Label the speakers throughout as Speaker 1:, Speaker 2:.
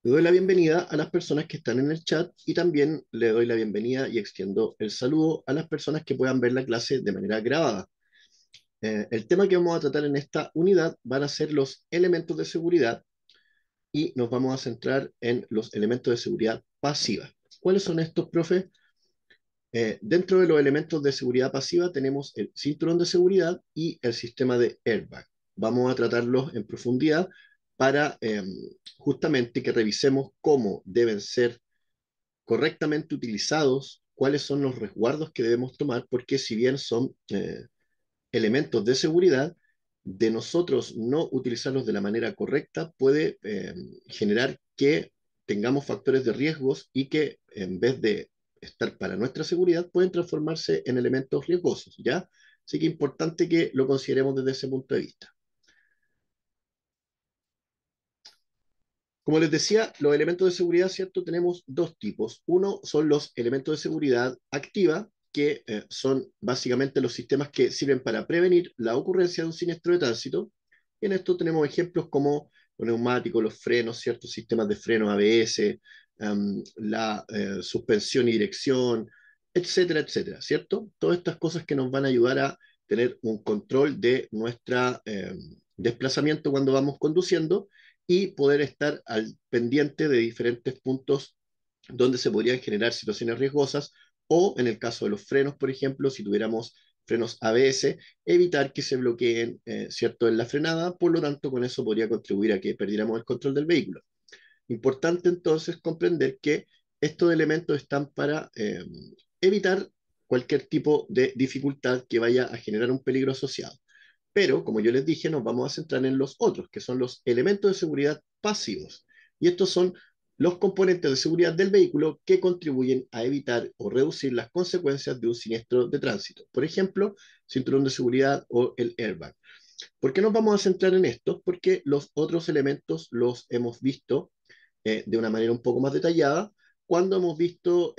Speaker 1: Le doy la bienvenida a las personas que están en el chat y también le doy la bienvenida y extiendo el saludo a las personas que puedan ver la clase de manera grabada. El tema que vamos a tratar en esta unidad van a ser los elementos de seguridad y nos vamos a centrar en los elementos de seguridad pasiva. ¿Cuáles son estos, profe? Dentro de los elementos de seguridad pasiva tenemos el cinturón de seguridad y el sistema de airbag. Vamos a tratarlos en profundidad para justamente que revisemos cómo deben ser correctamente utilizados, cuáles son los resguardos que debemos tomar, porque si bien son elementos de seguridad, de nosotros no utilizarlos de la manera correcta puede generar que tengamos factores de riesgos y que en vez de estar para nuestra seguridad pueden transformarse en elementos riesgosos, ¿ya? Así que es importante que lo consideremos desde ese punto de vista. Como les decía, los elementos de seguridad, ¿cierto? Tenemos dos tipos. Uno son los elementos de seguridad activa, que son básicamente los sistemas que sirven para prevenir la ocurrencia de un siniestro de tránsito. Y en esto tenemos ejemplos como los neumáticos, los frenos, ciertos sistemas de freno ABS, la suspensión y dirección, etcétera, etcétera, ¿cierto? Todas estas cosas que nos van a ayudar a tener un control de nuestro desplazamiento cuando vamos conduciendo y poder estar al pendiente de diferentes puntos donde se podrían generar situaciones riesgosas o en el caso de los frenos, por ejemplo, si tuviéramos frenos ABS, evitar que se bloqueen, ¿cierto?, en la frenada, por lo tanto, con eso podría contribuir a que perdiéramos el control del vehículo. Importante entonces comprender que estos elementos están para evitar cualquier tipo de dificultad que vaya a generar un peligro asociado. Pero, como yo les dije, nos vamos a centrar en los otros, que son los elementos de seguridad pasivos. Y estos son los componentes de seguridad del vehículo que contribuyen a evitar o reducir las consecuencias de un siniestro de tránsito. Por ejemplo, cinturón de seguridad o el airbag. ¿Por qué nos vamos a centrar en estos? Porque los otros elementos los hemos visto de una manera un poco más detallada cuando hemos visto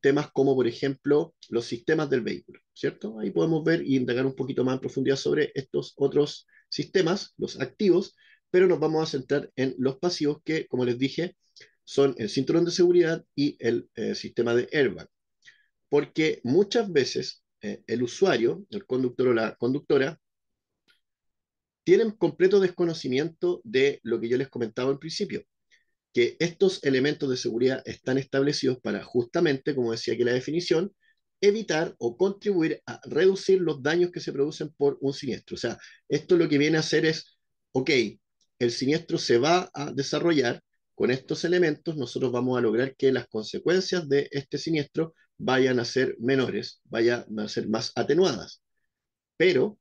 Speaker 1: temas como, por ejemplo, los sistemas del vehículo, ¿cierto? Ahí podemos ver y indagar un poquito más en profundidad sobre estos otros sistemas, los activos, pero nos vamos a centrar en los pasivos que, como les dije, son el cinturón de seguridad y el sistema de airbag. Porque muchas veces el usuario, el conductor o la conductora, tienen completo desconocimiento de lo que yo les comentaba al principio, que estos elementos de seguridad están establecidos para justamente, como decía aquí la definición, evitar o contribuir a reducir los daños que se producen por un siniestro. O sea, esto lo que viene a hacer es, ok, el siniestro se va a desarrollar, con estos elementos nosotros vamos a lograr que las consecuencias de este siniestro vayan a ser menores, vayan a ser más atenuadas. Pero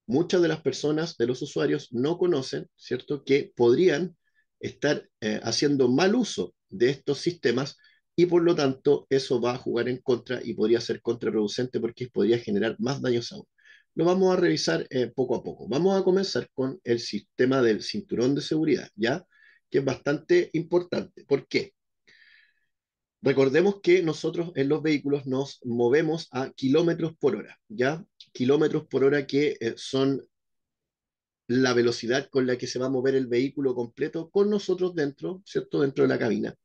Speaker 1: muchas de las personas, de los usuarios, no conocen, ¿cierto?, que podrían estar haciendo mal uso de estos sistemas y por lo tanto eso va a jugar en contra y podría ser contraproducente porque podría generar más daños aún. Lo vamos a revisar poco a poco. Vamos a comenzar con el sistema del cinturón de seguridad, ¿ya? Que es bastante importante. ¿Por qué? Recordemos que nosotros en los vehículos nos movemos a kilómetros por hora, ¿ya? Kilómetros por hora que son la velocidad con la que se va a mover el vehículo completo con nosotros dentro, ¿cierto? Dentro de la cabina.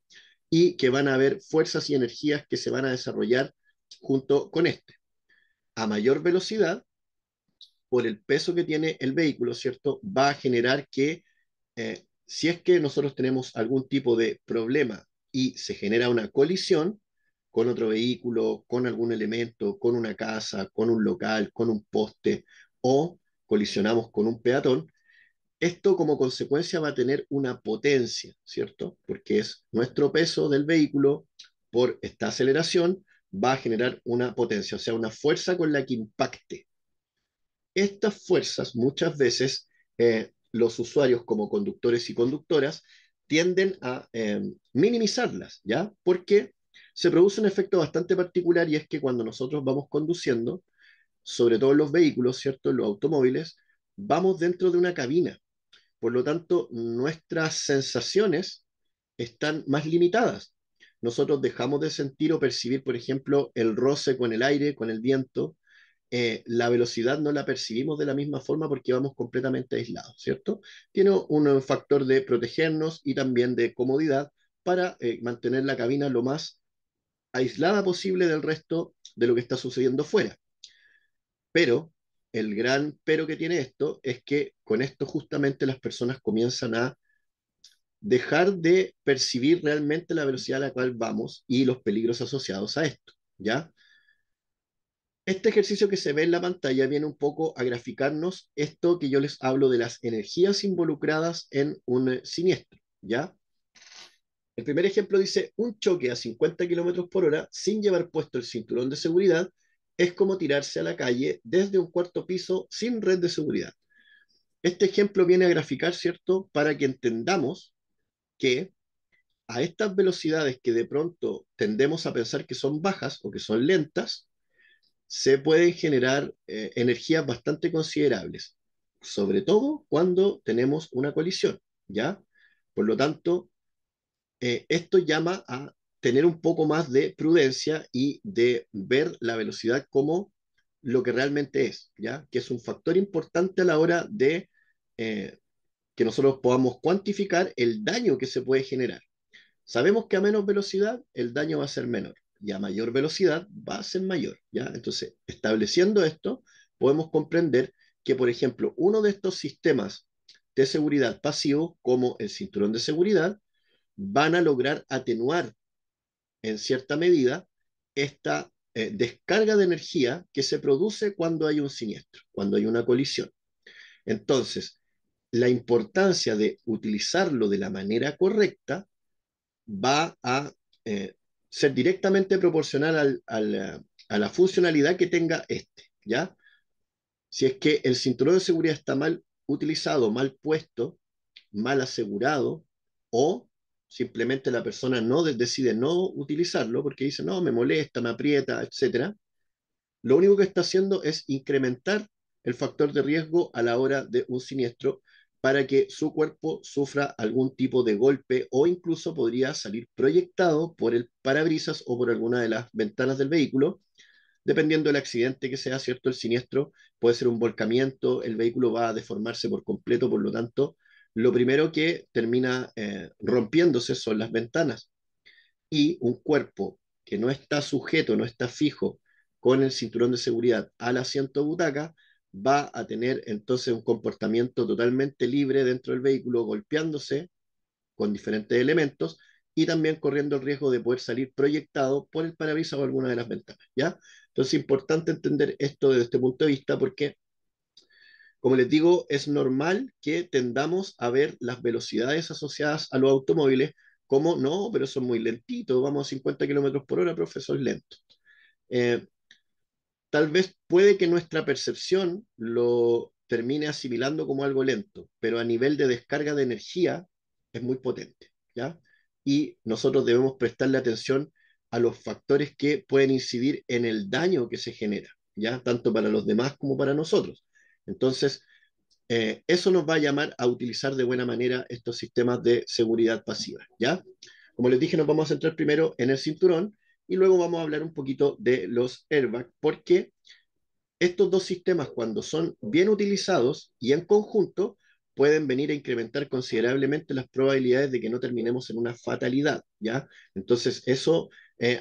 Speaker 1: Y que van a haber fuerzas y energías que se van a desarrollar junto con este. A mayor velocidad, por el peso que tiene el vehículo, ¿cierto? Va a generar que si es que nosotros tenemos algún tipo de problema y se genera una colisión con otro vehículo, con algún elemento, con una casa, con un local, con un poste o colisionamos con un peatón, esto como consecuencia va a tener una potencia, ¿cierto? Porque es nuestro peso del vehículo por esta aceleración va a generar una potencia, o sea, una fuerza con la que impacte. Estas fuerzas muchas veces los usuarios como conductores y conductoras tienden a minimizarlas, ¿ya? Porque se produce un efecto bastante particular y es que cuando nosotros vamos conduciendo, sobre todo en los vehículos, ¿cierto? En los automóviles, vamos dentro de una cabina. Por lo tanto, nuestras sensaciones están más limitadas. Nosotros dejamos de sentir o percibir, por ejemplo, el roce con el aire, con el viento, la velocidad no la percibimos de la misma forma porque vamos completamente aislados, ¿cierto? Tiene un factor de protegernos y también de comodidad para mantener la cabina lo más aislada posible del resto de lo que está sucediendo fuera. Pero el gran pero que tiene esto es que con esto justamente las personas comienzan a dejar de percibir realmente la velocidad a la cual vamos y los peligros asociados a esto, ¿ya? Este ejercicio que se ve en la pantalla viene un poco a graficarnos esto que yo les hablo de las energías involucradas en un siniestro, ¿ya? El primer ejemplo dice, un choque a 50 kilómetros por hora sin llevar puesto el cinturón de seguridad es como tirarse a la calle desde un cuarto piso sin red de seguridad. Este ejemplo viene a graficar, ¿cierto?, para que entendamos que a estas velocidades que de pronto tendemos a pensar que son bajas o que son lentas, se pueden generar energías bastante considerables, sobre todo cuando tenemos una colisión, ¿ya? Por lo tanto, esto llama a tener un poco más de prudencia y de ver la velocidad como lo que realmente es, ¿ya? Que es un factor importante a la hora de eh, que nosotros podamos cuantificar el daño que se puede generar. Sabemos que a menos velocidad el daño va a ser menor y a mayor velocidad va a ser mayor, ¿ya? Entonces, estableciendo esto, podemos comprender que, por ejemplo, uno de estos sistemas de seguridad pasivos, como el cinturón de seguridad, van a lograr atenuar en cierta medida esta descarga de energía que se produce cuando hay un siniestro, cuando hay una colisión. Entonces, la importancia de utilizarlo de la manera correcta va a eh, ser directamente proporcional a la funcionalidad que tenga este, ¿ya? Si es que el cinturón de seguridad está mal utilizado, mal puesto, mal asegurado, o simplemente la persona no decide no utilizarlo porque dice, no, me molesta, me aprieta, etcétera, lo único que está haciendo es incrementar el factor de riesgo a la hora de un siniestro para que su cuerpo sufra algún tipo de golpe o incluso podría salir proyectado por el parabrisas o por alguna de las ventanas del vehículo, dependiendo del accidente que sea, ¿cierto? El siniestro puede ser un volcamiento, el vehículo va a deformarse por completo, por lo tanto, lo primero que termina rompiéndose son las ventanas y un cuerpo que no está sujeto, no está fijo con el cinturón de seguridad al asiento butaca, va a tener entonces un comportamiento totalmente libre dentro del vehículo, golpeándose con diferentes elementos y también corriendo el riesgo de poder salir proyectado por el parabrisas o alguna de las ventanas, ¿ya? Entonces es importante entender esto desde este punto de vista porque, como les digo, es normal que tendamos a ver las velocidades asociadas a los automóviles como, no, pero son muy lentitos, vamos a 50 kilómetros por hora, profesor, lento. Eh, Tal vez puede que nuestra percepción lo termine asimilando como algo lento, pero a nivel de descarga de energía es muy potente, ¿ya? Y nosotros debemos prestarle atención a los factores que pueden incidir en el daño que se genera, ¿ya? Tanto para los demás como para nosotros. Entonces, eso nos va a llamar a utilizar de buena manera estos sistemas de seguridad pasiva, ¿ya? Como les dije, nos vamos a centrar primero en el cinturón y luego vamos a hablar un poquito de los airbags, porque estos dos sistemas, cuando son bien utilizados y en conjunto, pueden venir a incrementar considerablemente las probabilidades de que no terminemos en una fatalidad, ¿ya? Entonces, eso,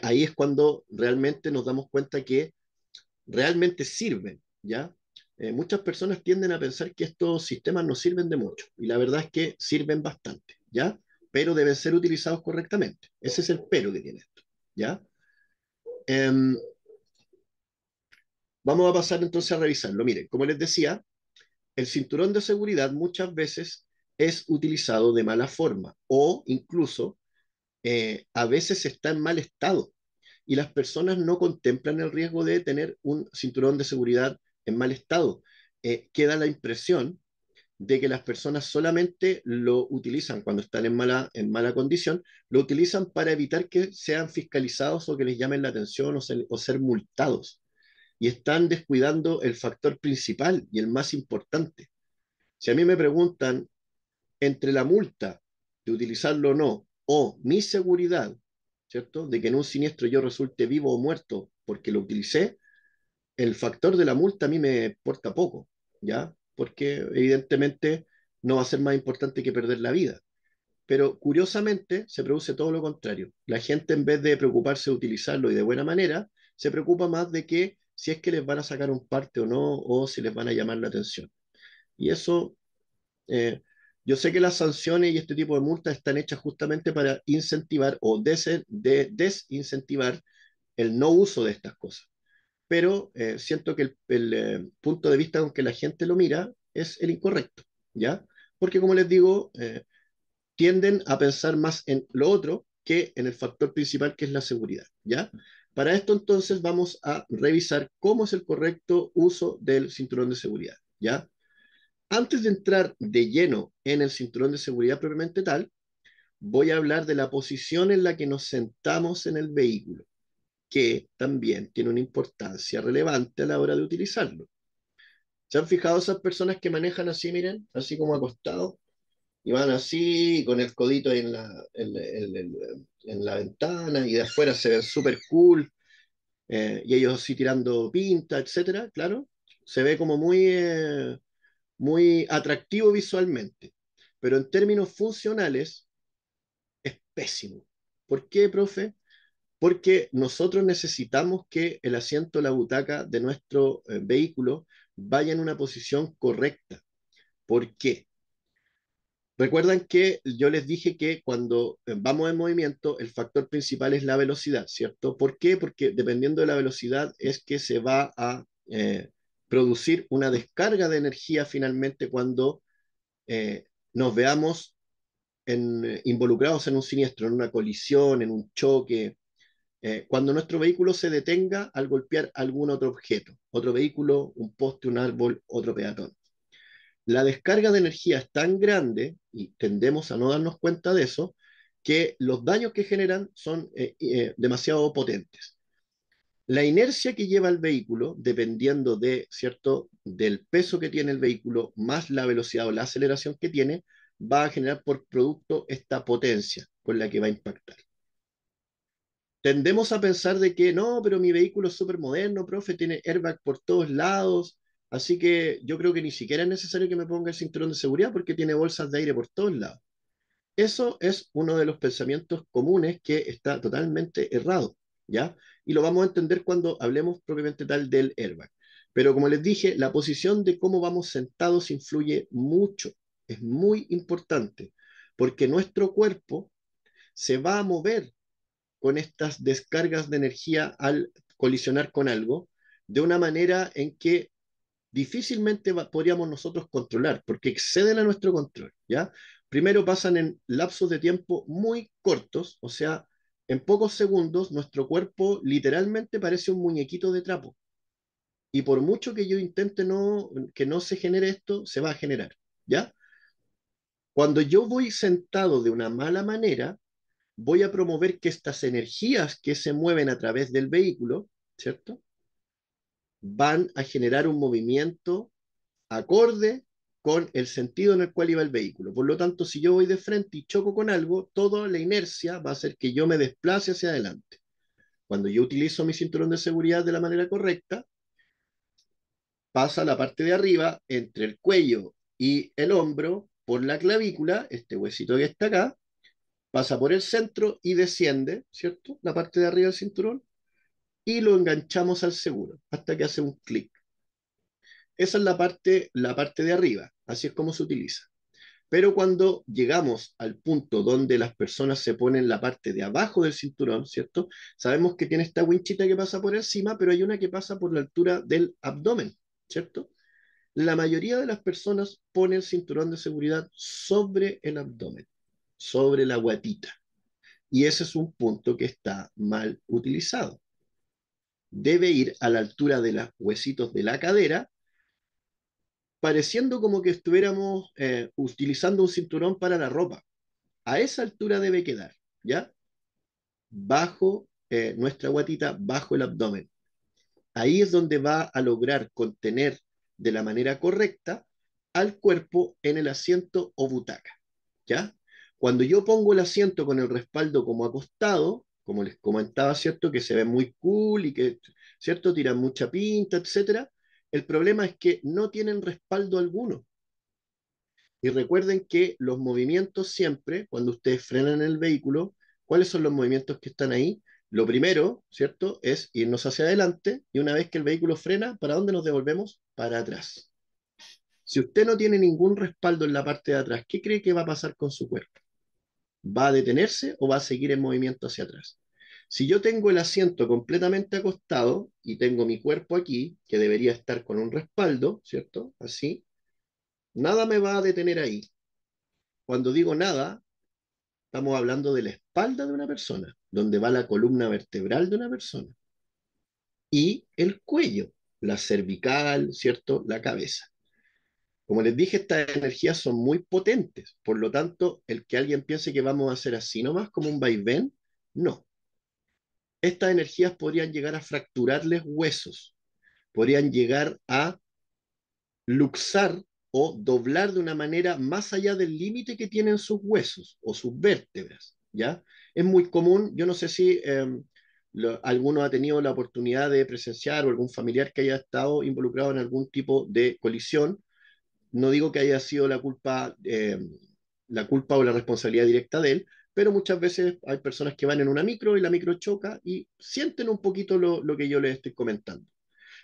Speaker 1: ahí es cuando realmente nos damos cuenta que realmente sirven, ¿ya? Muchas personas tienden a pensar que estos sistemas no sirven de mucho, y la verdad es que sirven bastante, ¿ya? Pero deben ser utilizados correctamente. Ese es el pero que tiene esto, ¿ya? Em, Vamos a pasar entonces a revisarlo. Miren, como les decía, el cinturón de seguridad muchas veces es utilizado de mala forma o incluso a veces está en mal estado y las personas no contemplan el riesgo de tener un cinturón de seguridad en mal estado. Queda la impresión de que las personas solamente lo utilizan cuando están en mala condición, lo utilizan para evitar que sean fiscalizados o que les llamen la atención o ser multados. Y están descuidando el factor principal y el más importante. Si a mí me preguntan entre la multa de utilizarlo o no, o mi seguridad, ¿cierto? De que en un siniestro yo resulte vivo o muerto porque lo utilicé, el factor de la multa a mí me importa poco, ¿ya? Porque evidentemente no va a ser más importante que perder la vida. Pero curiosamente se produce todo lo contrario. La gente, en vez de preocuparse de utilizarlo y de buena manera, se preocupa más de que si es que les van a sacar un parte o no, o si les van a llamar la atención. Y eso, eh, yo sé que las sanciones y este tipo de multas están hechas justamente para incentivar o desincentivar el no uso de estas cosas. Pero siento que el punto de vista con que la gente lo mira es el incorrecto, ¿ya? Porque como les digo, tienden a pensar más en lo otro que en el factor principal que es la seguridad, ¿ya? Para esto entonces vamos a revisar cómo es el correcto uso del cinturón de seguridad, ¿ya? Antes de entrar de lleno en el cinturón de seguridad propiamente tal, voy a hablar de la posición en la que nos sentamos en el vehículo, que también tiene una importancia relevante a la hora de utilizarlo. ¿Se han fijado esas personas que manejan así, miren, así como acostados? Y van así, con el codito ahí en la ventana, y de afuera se ven súper cool, y ellos así tirando pinta, etcétera, claro. Se ve como muy atractivo visualmente, pero en términos funcionales es pésimo. ¿Por qué, profe? Porque nosotros necesitamos que el asiento, la butaca de nuestro vehículo vaya en una posición correcta. ¿Por qué? Recuerdan que yo les dije que cuando vamos en movimiento, el factor principal es la velocidad, ¿cierto? ¿Por qué? Porque dependiendo de la velocidad es que se va a producir una descarga de energía finalmente cuando nos veamos involucrados en un siniestro, en una colisión, en un choque, cuando nuestro vehículo se detenga al golpear algún otro objeto, otro vehículo, un poste, un árbol, otro peatón. La descarga de energía es tan grande, y tendemos a no darnos cuenta de eso, que los daños que generan son demasiado potentes. La inercia que lleva el vehículo, dependiendo de, ¿cierto?, del peso que tiene el vehículo, más la velocidad o la aceleración que tiene, va a generar por producto esta potencia con la que va a impactar. Tendemos a pensar de que no, pero mi vehículo es súper moderno, profe, tiene airbag por todos lados, así que yo creo que ni siquiera es necesario que me ponga el cinturón de seguridad porque tiene bolsas de aire por todos lados. Eso es uno de los pensamientos comunes que está totalmente errado, ¿ya? Y lo vamos a entender cuando hablemos propiamente tal del airbag. Pero como les dije, la posición de cómo vamos sentados influye mucho, es muy importante, porque nuestro cuerpo se va a mover con estas descargas de energía al colisionar con algo, de una manera en que difícilmente podríamos nosotros controlar, porque exceden a nuestro control, ¿ya? Primero pasan en lapsos de tiempo muy cortos, o sea, en pocos segundos nuestro cuerpo literalmente parece un muñequito de trapo. Y por mucho que yo intente que no se genere esto, se va a generar, ¿ya? Cuando yo voy sentado de una mala manera, voy a promover que estas energías que se mueven a través del vehículo, ¿cierto? Van a generar un movimiento acorde con el sentido en el cual iba el vehículo. Por lo tanto, si yo voy de frente y choco con algo, toda la inercia va a hacer que yo me desplace hacia adelante. Cuando yo utilizo mi cinturón de seguridad de la manera correcta, pasa la parte de arriba entre el cuello y el hombro por la clavícula, este huesito que está acá, pasa por el centro y desciende, ¿cierto? La parte de arriba del cinturón y lo enganchamos al seguro hasta que hace un clic. Esa es la parte de arriba, así es como se utiliza. Pero cuando llegamos al punto donde las personas se ponen la parte de abajo del cinturón, ¿cierto? Sabemos que tiene esta winchita que pasa por encima, pero hay una que pasa por la altura del abdomen, ¿cierto? La mayoría de las personas pone el cinturón de seguridad sobre el abdomen, sobre la guatita. Y ese es un punto que está mal utilizado. Debe ir a la altura de los huesitos de la cadera, pareciendo como que estuviéramos utilizando un cinturón para la ropa. A esa altura debe quedar, ¿ya? Bajo nuestra guatita, bajo el abdomen. Ahí es donde va a lograr contener de la manera correcta al cuerpo en el asiento o butaca, ¿ya? Cuando yo pongo el asiento con el respaldo como acostado, como les comentaba, ¿cierto? Que se ve muy cool y que ¿cierto? Tiran mucha pinta, etcétera. El problema es que no tienen respaldo alguno. Y recuerden que los movimientos siempre, cuando ustedes frenan el vehículo, ¿cuáles son los movimientos que están ahí? Lo primero, ¿cierto? Es irnos hacia adelante y una vez que el vehículo frena, ¿para dónde nos devolvemos? Para atrás. Si usted no tiene ningún respaldo en la parte de atrás, ¿qué cree que va a pasar con su cuerpo? ¿Va a detenerse o va a seguir en movimiento hacia atrás? Si yo tengo el asiento completamente acostado y tengo mi cuerpo aquí, que debería estar con un respaldo, ¿cierto? Así, nada me va a detener ahí. Cuando digo nada, estamos hablando de la espalda de una persona, donde va la columna vertebral de una persona, y el cuello, la cervical, ¿cierto? La cabeza. Como les dije, estas energías son muy potentes, por lo tanto, el que alguien piense que vamos a hacer así nomás, como un vaivén, no. Estas energías podrían llegar a fracturarles huesos, podrían llegar a luxar o doblar de una manera más allá del límite que tienen sus huesos o sus vértebras, ¿ya? Es muy común, yo no sé si alguno ha tenido la oportunidad de presenciar o algún familiar que haya estado involucrado en algún tipo de colisión. No digo que haya sido la culpa o la responsabilidad directa de él, pero muchas veces hay personas que van en una micro y la micro choca y sienten un poquito lo que yo les estoy comentando.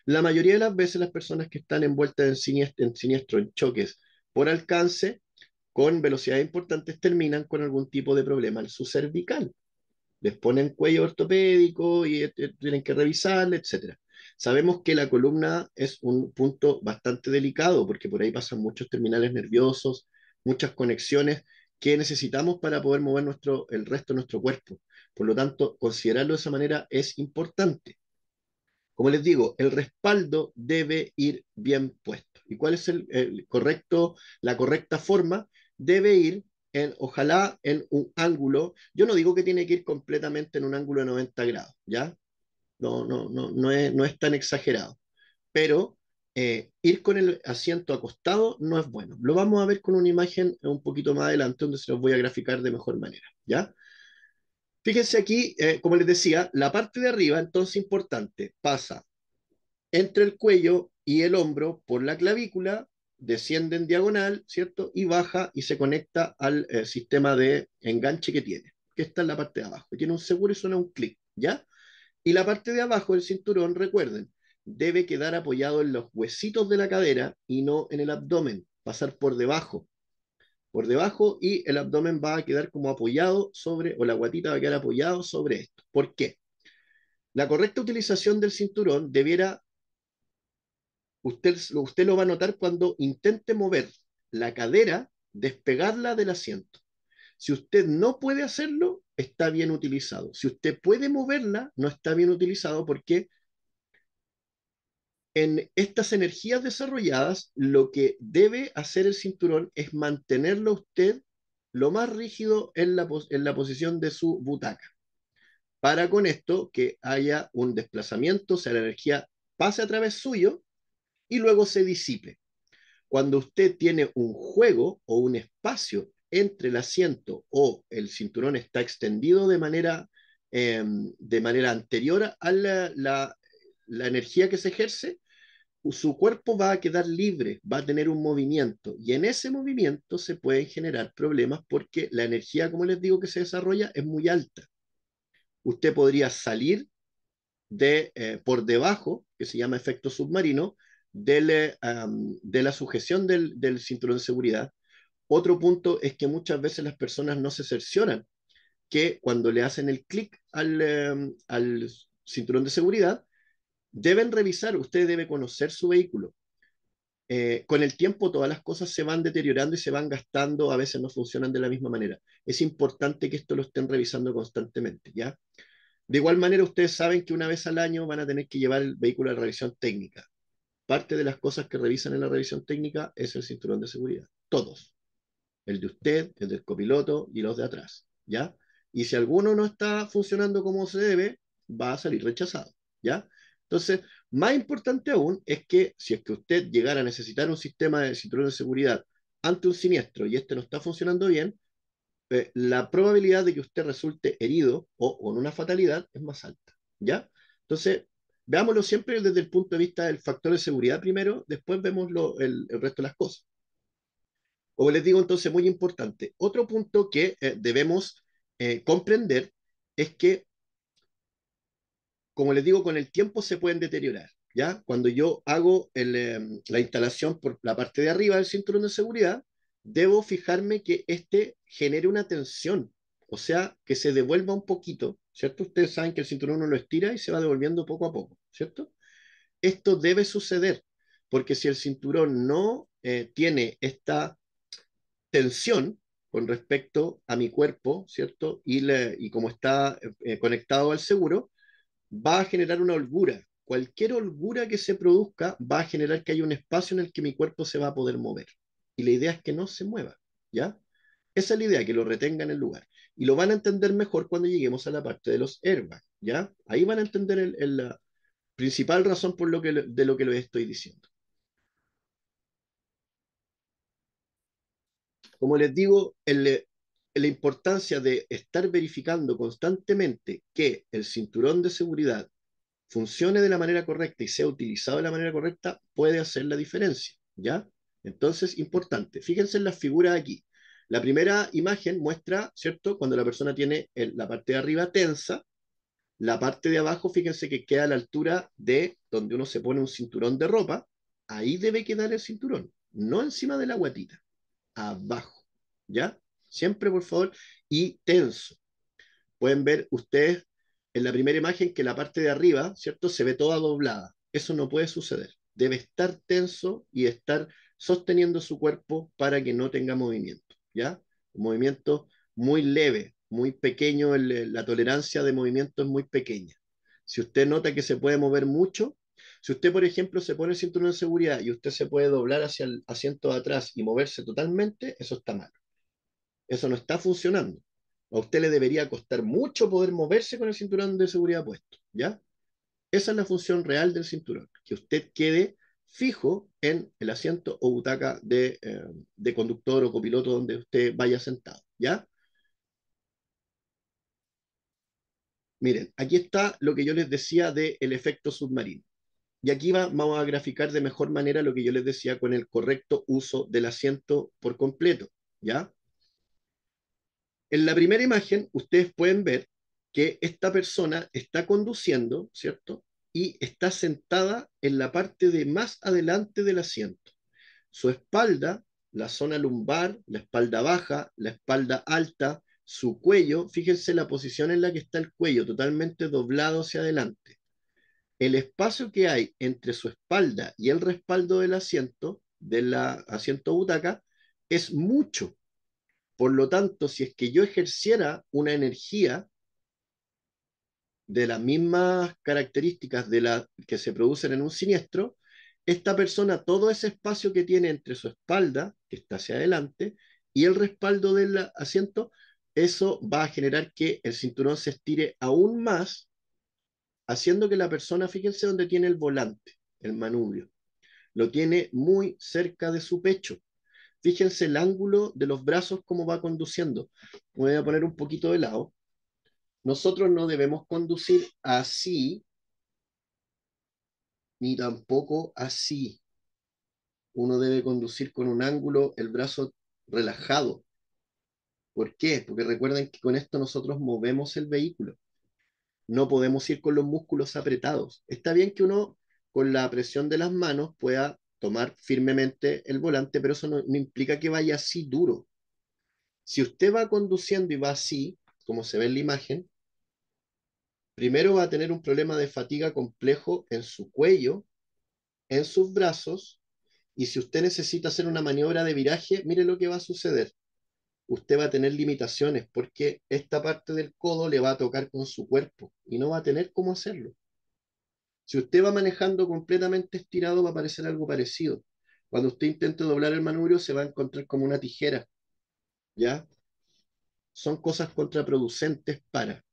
Speaker 1: La mayoría de las veces las personas que están envueltas en choques por alcance, con velocidades importantes, terminan con algún tipo de problema en su cervical. Les ponen cuello ortopédico y tienen que revisarle, etcétera. Sabemos que la columna es un punto bastante delicado porque por ahí pasan muchos terminales nerviosos, muchas conexiones que necesitamos para poder mover el resto de nuestro cuerpo. Por lo tanto, considerarlo de esa manera es importante. Como les digo, el respaldo debe ir bien puesto. ¿Y cuál es la correcta forma? Debe ir ojalá en un ángulo. Yo no digo que tiene que ir completamente en un ángulo de 90 grados, ¿ya? No es tan exagerado. Pero ir con el asiento acostado no es bueno. Lo vamos a ver con una imagen un poquito más adelante donde se los voy a graficar de mejor manera, ¿ya? Fíjense aquí, como les decía, la parte de arriba, entonces importante, pasa entre el cuello y el hombro por la clavícula, desciende en diagonal, ¿cierto? Y baja y se conecta al sistema de enganche que tiene, que está en la parte de abajo. Tiene un seguro y suena un clic, ¿ya? Y la parte de abajo del cinturón, recuerden, debe quedar apoyado en los huesitos de la cadera y no en el abdomen, pasar por debajo y el abdomen va a quedar como apoyado sobre, o la guatita va a quedar apoyado sobre esto. ¿Por qué? La correcta utilización del cinturón debiera usted lo va a notar cuando intente mover la cadera, despegarla del asiento. Si usted no puede hacerlo, está bien utilizado. Si usted puede moverla, no está bien utilizado porque en estas energías desarrolladas, lo que debe hacer el cinturón es mantenerlo usted lo más rígido en la posición de su butaca. Para con esto que haya un desplazamiento, o sea, la energía pase a través suyo y luego se disipe. Cuando usted tiene un juego o un espacio entre el asiento o el cinturón está extendido de manera anterior a la energía que se ejerce, su cuerpo va a quedar libre, va a tener un movimiento y en ese movimiento se pueden generar problemas porque la energía, como les digo, que se desarrolla es muy alta. Usted podría salir por debajo, que se llama efecto submarino, de la sujeción del cinturón de seguridad. Otro punto es que muchas veces las personas no se cercioran que cuando le hacen el clic al cinturón de seguridad, deben revisar, usted debe conocer su vehículo. Con el tiempo todas las cosas se van deteriorando y se van gastando, a veces no funcionan de la misma manera. Es importante que esto lo estén revisando constantemente, ¿ya? De igual manera, ustedes saben que una vez al año van a tener que llevar el vehículo a la revisión técnica. Parte de las cosas que revisan en la revisión técnica es el cinturón de seguridad. Todos. El de usted, el del copiloto y los de atrás. ¿Ya? Y si alguno no está funcionando como se debe, va a salir rechazado. ¿Ya? Entonces, más importante aún es que si es que usted llegara a necesitar un sistema de cinturón de seguridad ante un siniestro y este no está funcionando bien, la probabilidad de que usted resulte herido o con una fatalidad es más alta. ¿Ya? Entonces, Veámoslo siempre desde el punto de vista del factor de seguridad primero, después vemos el resto de las cosas. Como les digo, entonces, muy importante. Otro punto que debemos comprender es que, como les digo, con el tiempo se pueden deteriorar. ¿Ya? Cuando yo hago la instalación por la parte de arriba del cinturón de seguridad, debo fijarme que este genere una tensión, o sea, que se devuelva un poquito, ¿cierto? Ustedes saben que el cinturón uno lo estira y se va devolviendo poco a poco, ¿cierto? Esto debe suceder, porque si el cinturón no tiene esta tensión con respecto a mi cuerpo, ¿cierto? Y como está conectado al seguro, va a generar una holgura. Cualquier holgura que se produzca va a generar que haya un espacio en el que mi cuerpo se va a poder mover. Y la idea es que no se mueva, ¿ya? Esa es la idea, que lo retenga en el lugar. Y lo van a entender mejor cuando lleguemos a la parte de los airbags, ¿ya? Ahí van a entender la principal razón por de lo que les estoy diciendo. Como les digo, la importancia de estar verificando constantemente que el cinturón de seguridad funcione de la manera correcta y sea utilizado de la manera correcta puede hacer la diferencia, ¿ya? Entonces, importante. Fíjense en las figuras aquí. La primera imagen muestra, ¿cierto? Cuando la persona tiene la parte de arriba tensa, la parte de abajo, fíjense que queda a la altura de donde uno se pone un cinturón de ropa. Ahí debe quedar el cinturón, no encima de la guatita, abajo, ¿ya? Siempre, por favor, y tenso. Pueden ver ustedes en la primera imagen que la parte de arriba, ¿cierto? Se ve toda doblada. Eso no puede suceder. Debe estar tenso y estar sosteniendo su cuerpo para que no tenga movimiento, ¿ya? Un movimiento muy leve, muy pequeño, la tolerancia de movimiento es muy pequeña. Si usted nota que se puede mover mucho, si usted, por ejemplo, se pone el cinturón de seguridad y usted se puede doblar hacia el asiento de atrás y moverse totalmente, eso está mal. Eso no está funcionando. A usted le debería costar mucho poder moverse con el cinturón de seguridad puesto, ¿ya? Esa es la función real del cinturón, que usted quede fijo en el asiento o butaca de conductor o copiloto donde usted vaya sentado, ¿ya? Miren, aquí está lo que yo les decía del efecto submarino. Y aquí vamos a graficar de mejor manera lo que yo les decía con el correcto uso del asiento por completo, ¿ya? En la primera imagen, ustedes pueden ver que esta persona está conduciendo, ¿cierto? Y está sentada en la parte de más adelante del asiento. Su espalda, la zona lumbar, la espalda baja, la espalda alta, su cuello, fíjense la posición en la que está el cuello, totalmente doblado hacia adelante. El espacio que hay entre su espalda y el respaldo del asiento butaca, es mucho. Por lo tanto, si es que yo ejerciera una energía de las mismas características de la que se producen en un siniestro, esta persona, todo ese espacio que tiene entre su espalda, que está hacia adelante, y el respaldo del asiento, eso va a generar que el cinturón se estire aún más, haciendo que la persona, fíjense dónde tiene el volante, el manubrio, lo tiene muy cerca de su pecho. Fíjense el ángulo de los brazos, cómo va conduciendo. Voy a poner un poquito de lado. Nosotros no debemos conducir así, ni tampoco así. Uno debe conducir con un ángulo, el brazo relajado. ¿Por qué? Porque recuerden que con esto nosotros movemos el vehículo. No podemos ir con los músculos apretados. Está bien que uno con la presión de las manos pueda tomar firmemente el volante, pero eso no implica que vaya así duro. Si usted va conduciendo y va así, como se ve en la imagen, primero va a tener un problema de fatiga complejo en su cuello, en sus brazos, y si usted necesita hacer una maniobra de viraje, mire lo que va a suceder. Usted va a tener limitaciones porque esta parte del codo le va a tocar con su cuerpo y no va a tener cómo hacerlo. Si usted va manejando completamente estirado, va a parecer algo parecido. Cuando usted intente doblar el manubrio, se va a encontrar como una tijera, ¿ya? Son cosas contraproducentes para.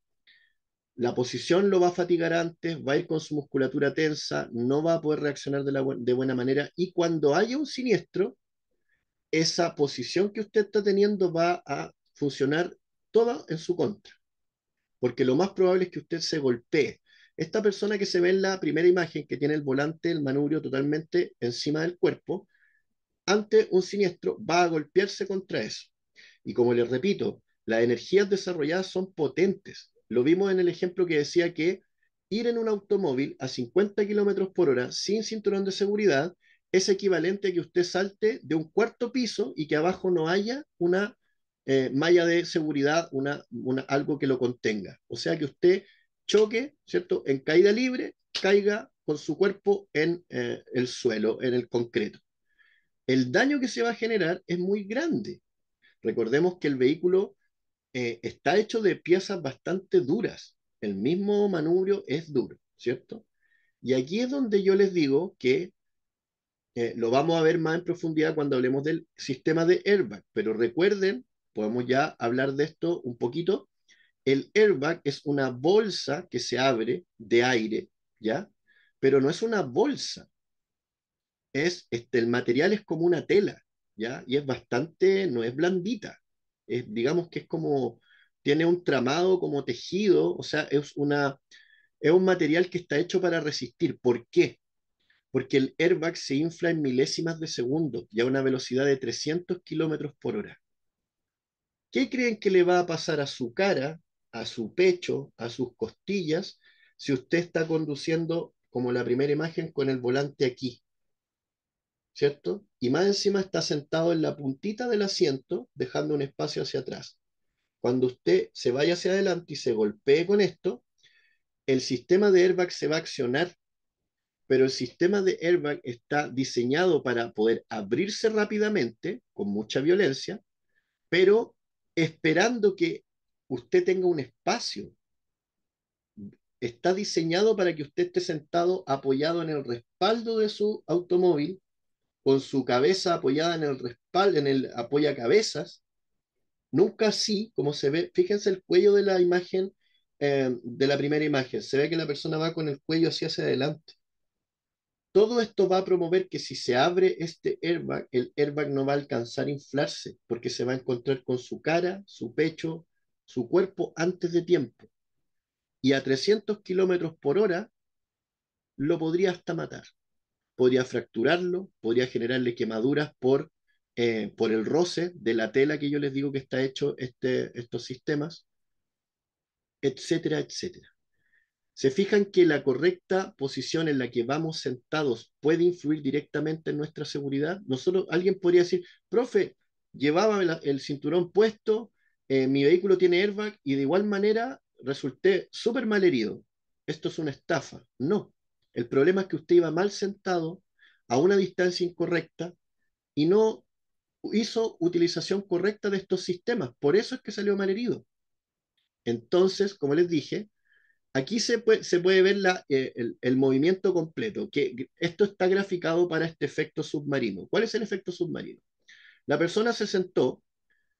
Speaker 1: La posición lo va a fatigar antes, va a ir con su musculatura tensa, no va a poder reaccionar de buena manera y cuando haya un siniestro, esa posición que usted está teniendo va a funcionar toda en su contra, porque lo más probable es que usted se golpee. Esta persona que se ve en la primera imagen, que tiene el volante, el manubrio totalmente encima del cuerpo, ante un siniestro va a golpearse contra eso. Y como les repito, las energías desarrolladas son potentes. Lo vimos en el ejemplo que decía que ir en un automóvil a 50 kilómetros por hora sin cinturón de seguridad es equivalente a que usted salte de un cuarto piso y que abajo no haya una malla de seguridad, algo que lo contenga. O sea que usted choque, ¿cierto? En caída libre, caiga con su cuerpo en el suelo, en el concreto. El daño que se va a generar es muy grande. Recordemos que el vehículo está hecho de piezas bastante duras. El mismo manubrio es duro, ¿cierto? Y aquí es donde yo les digo que lo vamos a ver más en profundidad cuando hablemos del sistema de airbag. Pero recuerden, podemos ya hablar de esto un poquito. El airbag es una bolsa que se abre de aire, ¿ya? Pero no es una bolsa, el material es como una tela, ¿ya? Y es bastante, no es blandita, digamos que es como, tiene un tramado como tejido, o sea, es un material que está hecho para resistir. ¿Por qué? Porque el airbag se infla en milésimas de segundo y a una velocidad de 300 kilómetros por hora. ¿Qué creen que le va a pasar a su cara, a su pecho, a sus costillas, si usted está conduciendo como la primera imagen con el volante aquí? ¿Cierto? Y más encima está sentado en la puntita del asiento, dejando un espacio hacia atrás. Cuando usted se vaya hacia adelante y se golpee con esto, el sistema de airbag se va a accionar, pero el sistema de airbag está diseñado para poder abrirse rápidamente, con mucha violencia, pero esperando que usted tenga un espacio. Está diseñado para que usted esté sentado apoyado en el respaldo de su automóvil, con su cabeza apoyada en el respaldo, en el apoyacabezas, nunca así como se ve. Fíjense el cuello de la imagen, de la primera imagen, se ve que la persona va con el cuello hacia adelante. Todo esto va a promover que si se abre este airbag, el airbag no va a alcanzar a inflarse, porque se va a encontrar con su cara, su pecho, su cuerpo antes de tiempo. Y a 300 kilómetros por hora lo podría hasta matar. Podría fracturarlo, podría generarle quemaduras por el roce de la tela que yo les digo que está hecho estos sistemas, etcétera, etcétera. ¿Se fijan que la correcta posición en la que vamos sentados puede influir directamente en nuestra seguridad? Nosotros, alguien podría decir, profe, llevaba el cinturón puesto, mi vehículo tiene airbag y de igual manera resulté súper mal herido. Esto es una estafa. No. El problema es que usted iba mal sentado a una distancia incorrecta y no hizo utilización correcta de estos sistemas. Por eso es que salió mal herido. Entonces, como les dije, aquí se puede ver el movimiento completo, que esto está graficado para este efecto submarino. ¿Cuál es el efecto submarino? La persona se sentó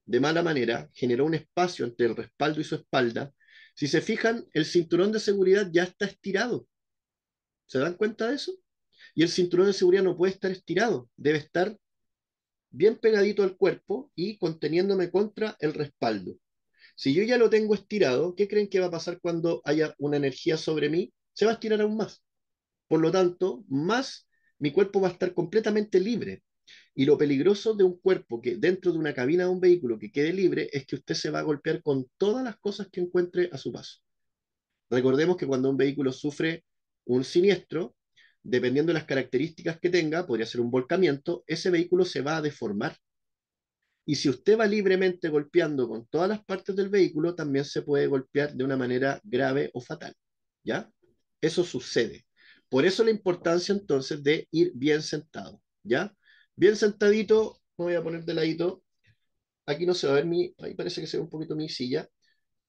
Speaker 1: de mala manera, generó un espacio entre el respaldo y su espalda. Si se fijan, el cinturón de seguridad ya está estirado. ¿Se dan cuenta de eso? Y el cinturón de seguridad no puede estar estirado, debe estar bien pegadito al cuerpo y conteniéndome contra el respaldo. Si yo ya lo tengo estirado, ¿qué creen que va a pasar cuando haya una energía sobre mí? Se va a estirar aún más. Por lo tanto, más mi cuerpo va a estar completamente libre. Y lo peligroso de un cuerpo que dentro de una cabina de un vehículo que quede libre es que usted se va a golpear con todas las cosas que encuentre a su paso. Recordemos que cuando un vehículo sufre un siniestro, dependiendo de las características que tenga, podría ser un volcamiento, ese vehículo se va a deformar. Y si usted va libremente golpeando con todas las partes del vehículo, también se puede golpear de una manera grave o fatal. ¿Ya? Eso sucede. Por eso la importancia entonces de ir bien sentado. ¿Ya? Bien sentadito, me voy a poner de ladito. Aquí no se va a ver ahí parece que se ve un poquito mi silla.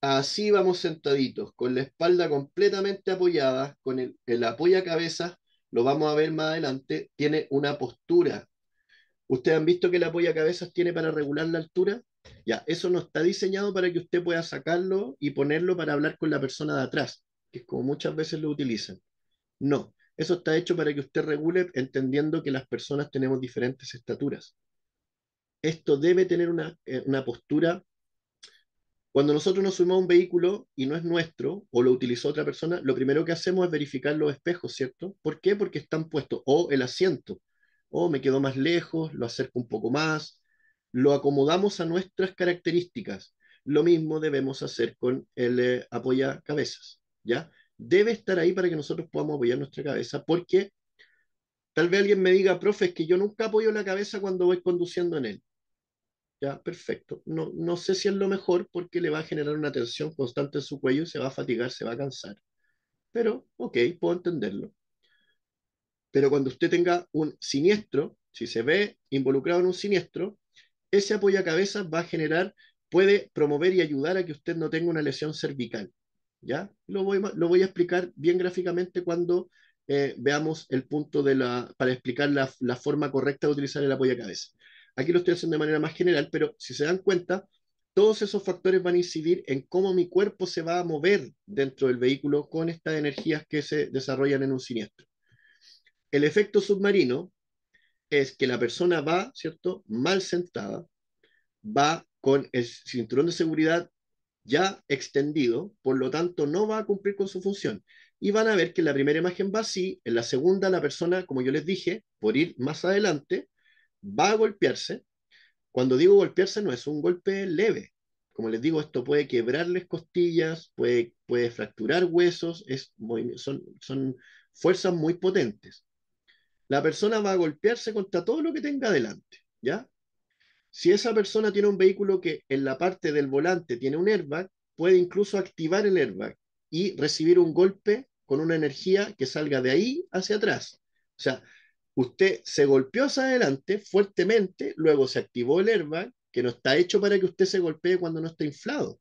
Speaker 1: Así vamos sentaditos, con la espalda completamente apoyada, con el apoyacabezas, lo vamos a ver más adelante, tiene una postura. ¿Ustedes han visto que el apoyacabezas tiene para regular la altura? Ya, eso no está diseñado para que usted pueda sacarlo y ponerlo para hablar con la persona de atrás, que es como muchas veces lo utilizan. No, eso está hecho para que usted regule entendiendo que las personas tenemos diferentes estaturas. Esto debe tener una postura Cuando nosotros nos subimos a un vehículo y no es nuestro o lo utilizó otra persona, lo primero que hacemos es verificar los espejos, ¿cierto? ¿Por qué? Porque están puestos, o el asiento, o me quedo más lejos, lo acerco un poco más, lo acomodamos a nuestras características. Lo mismo debemos hacer con el apoyacabezas, ¿ya? Debe estar ahí para que nosotros podamos apoyar nuestra cabeza, porque tal vez alguien me diga, profe, es que yo nunca apoyo la cabeza cuando voy conduciendo en él. Ya, perfecto. No, no sé si es lo mejor porque le va a generar una tensión constante en su cuello, se va a fatigar, se va a cansar. Pero, ok, puedo entenderlo. Pero cuando usted tenga un siniestro, si se ve involucrado en un siniestro, ese apoyacabezas va a generar, puede promover y ayudar a que usted no tenga una lesión cervical. ¿Ya? Lo voy a explicar bien gráficamente cuando veamos el punto para explicar la forma correcta de utilizar el apoyacabezas. Aquí lo estoy haciendo de manera más general, pero si se dan cuenta, todos esos factores van a incidir en cómo mi cuerpo se va a mover dentro del vehículo con estas energías que se desarrollan en un siniestro. El efecto submarino es que la persona va, ¿cierto?, mal sentada, va con el cinturón de seguridad ya extendido, por lo tanto no va a cumplir con su función. Y van a ver que en la primera imagen va así, en la segunda la persona, como yo les dije, por ir más adelante, va a golpearse. Cuando digo golpearse no es un golpe leve. Como les digo, esto puede quebrarles costillas, puede fracturar huesos, son fuerzas muy potentes. La persona va a golpearse contra todo lo que tenga adelante, ¿ya? Si esa persona tiene un vehículo que en la parte del volante tiene un airbag, puede incluso activar el airbag y recibir un golpe con una energía que salga de ahí hacia atrás. O sea, usted se golpeó hacia adelante fuertemente, luego se activó el airbag, que no está hecho para que usted se golpee cuando no está inflado.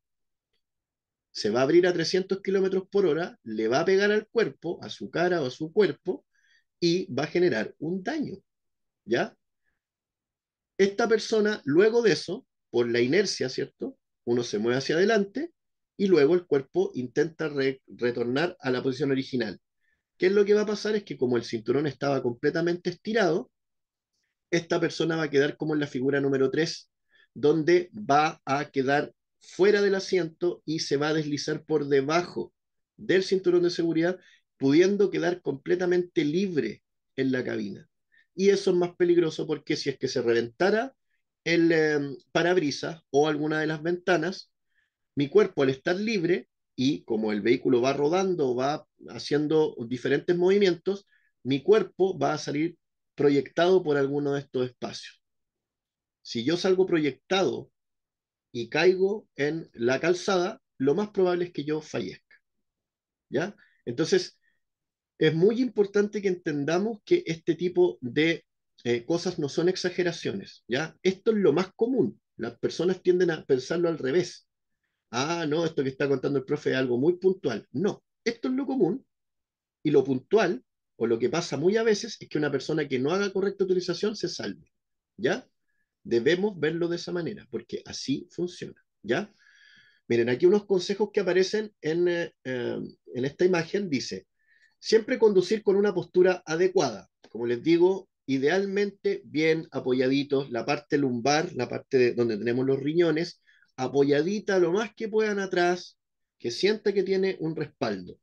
Speaker 1: Se va a abrir a 300 kilómetros por hora, le va a pegar al cuerpo, a su cara o a su cuerpo, y va a generar un daño, ¿ya? Esta persona, luego de eso, por la inercia, ¿cierto? Uno se mueve hacia adelante y luego el cuerpo intenta retornar a la posición original. ¿Qué es lo que va a pasar? Es que como el cinturón estaba completamente estirado, esta persona va a quedar como en la figura número 3, donde va a quedar fuera del asiento y se va a deslizar por debajo del cinturón de seguridad, pudiendo quedar completamente libre en la cabina. Y eso es más peligroso porque si es que se reventara el parabrisas o alguna de las ventanas, mi cuerpo al estar libre y como el vehículo va rodando, va haciendo diferentes movimientos, mi cuerpo va a salir proyectado por alguno de estos espacios. Si yo salgo proyectado y caigo en la calzada, lo más probable es que yo fallezca, ¿ya? Entonces, es muy importante que entendamos que este tipo de cosas no son exageraciones, ¿ya? Esto es lo más común. Las personas tienden a pensarlo al revés. Ah, no, esto que está contando el profe es algo muy puntual. No, esto es lo común y lo puntual, o lo que pasa muy a veces, es que una persona que no haga correcta utilización se salve, ¿ya? Debemos verlo de esa manera, porque así funciona, ¿ya? Miren, aquí unos consejos que aparecen en esta imagen, dice, siempre conducir con una postura adecuada, como les digo, idealmente bien apoyaditos, la parte lumbar, la parte donde tenemos los riñones, apoyadita lo más que puedan atrás, que sienta que tiene un respaldo.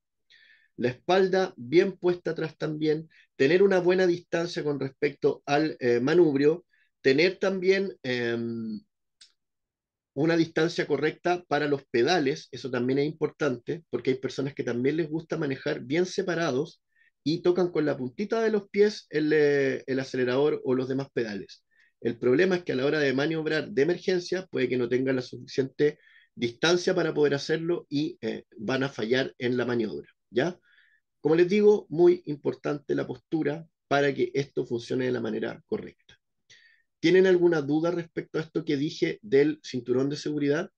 Speaker 1: La espalda bien puesta atrás también, tener una buena distancia con respecto al manubrio, tener también una distancia correcta para los pedales, eso también es importante, porque hay personas que también les gusta manejar bien separados y tocan con la puntita de los pies el acelerador o los demás pedales. El problema es que a la hora de maniobrar de emergencia puede que no tengan la suficiente distancia para poder hacerlo y van a fallar en la maniobra, ¿ya? Como les digo, muy importante la postura para que esto funcione de la manera correcta. ¿Tienen alguna duda respecto a esto que dije del cinturón de seguridad?